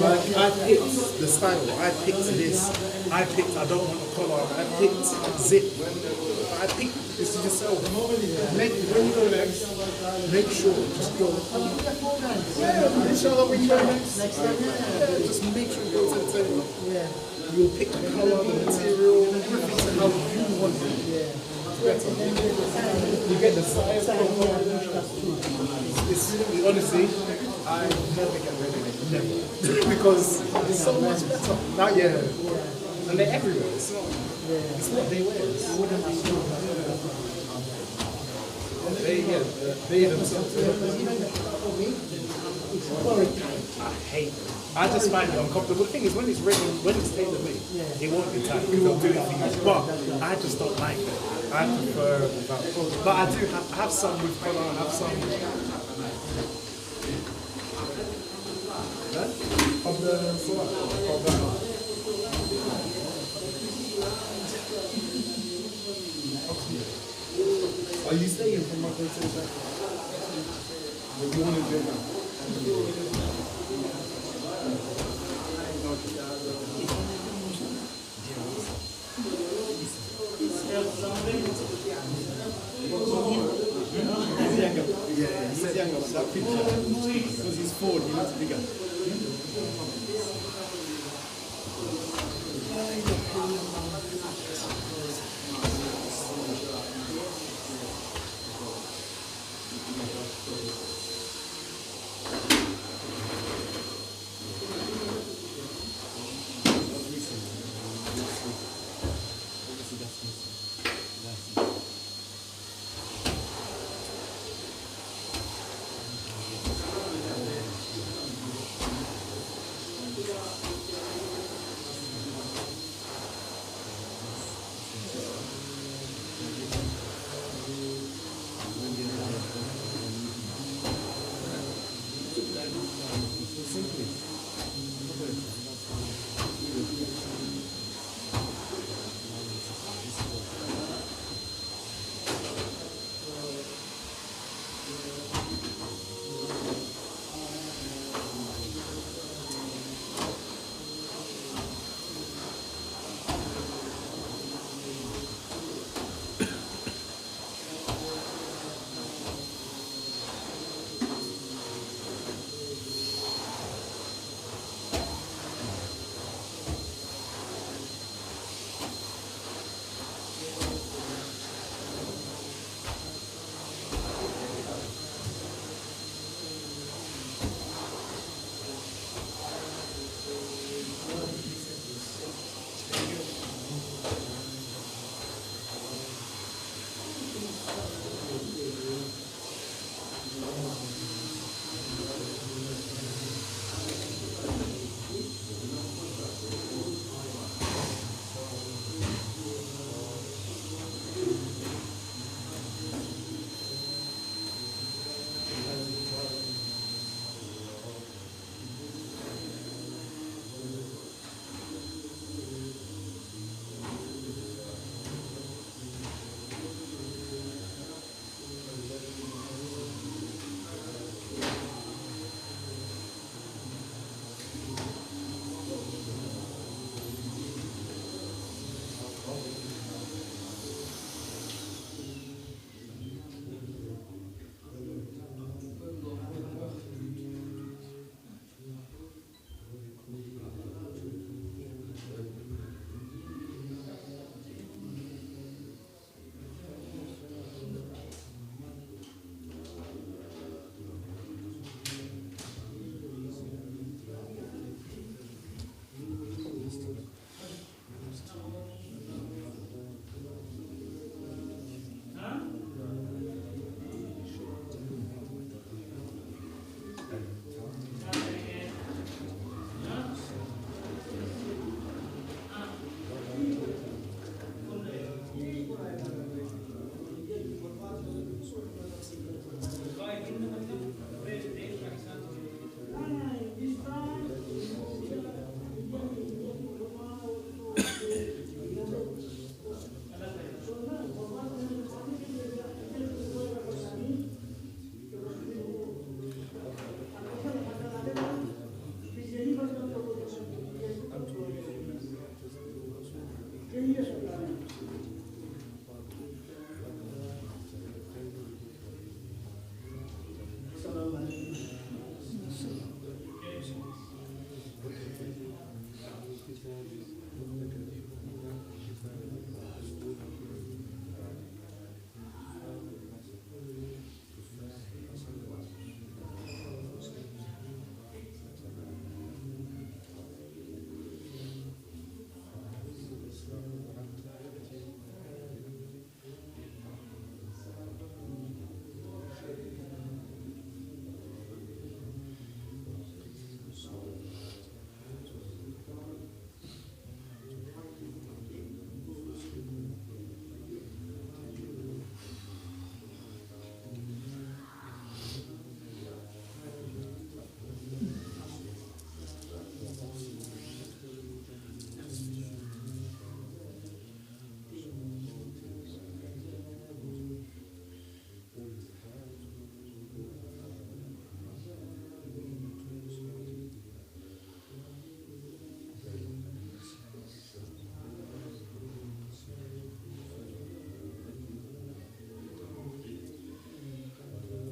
Like, I picked the style, I picked this, I don't want a collar, I picked zip. I picked this yourself. When you go next, make sure, just go. Yeah, inshallah, when you go next, just make sure you go to the tailor. You'll pick the color, the material, everything to how you want it. Better. You get the size. Honestly, I never get rid of it. Never. Because it's so much better. Now, and they're everywhere. It's what they wear. They themselves. I hate it. I just find it uncomfortable. The thing is, when it's ready, when it's tailor-made, it won't be tight. It'll do it for you. But I just don't like it. I prefer without. But I do have some with color. I have some of the Are you staying from my place? What do you want to do now? He's younger, but that picture, because he's 4, he looks bigger.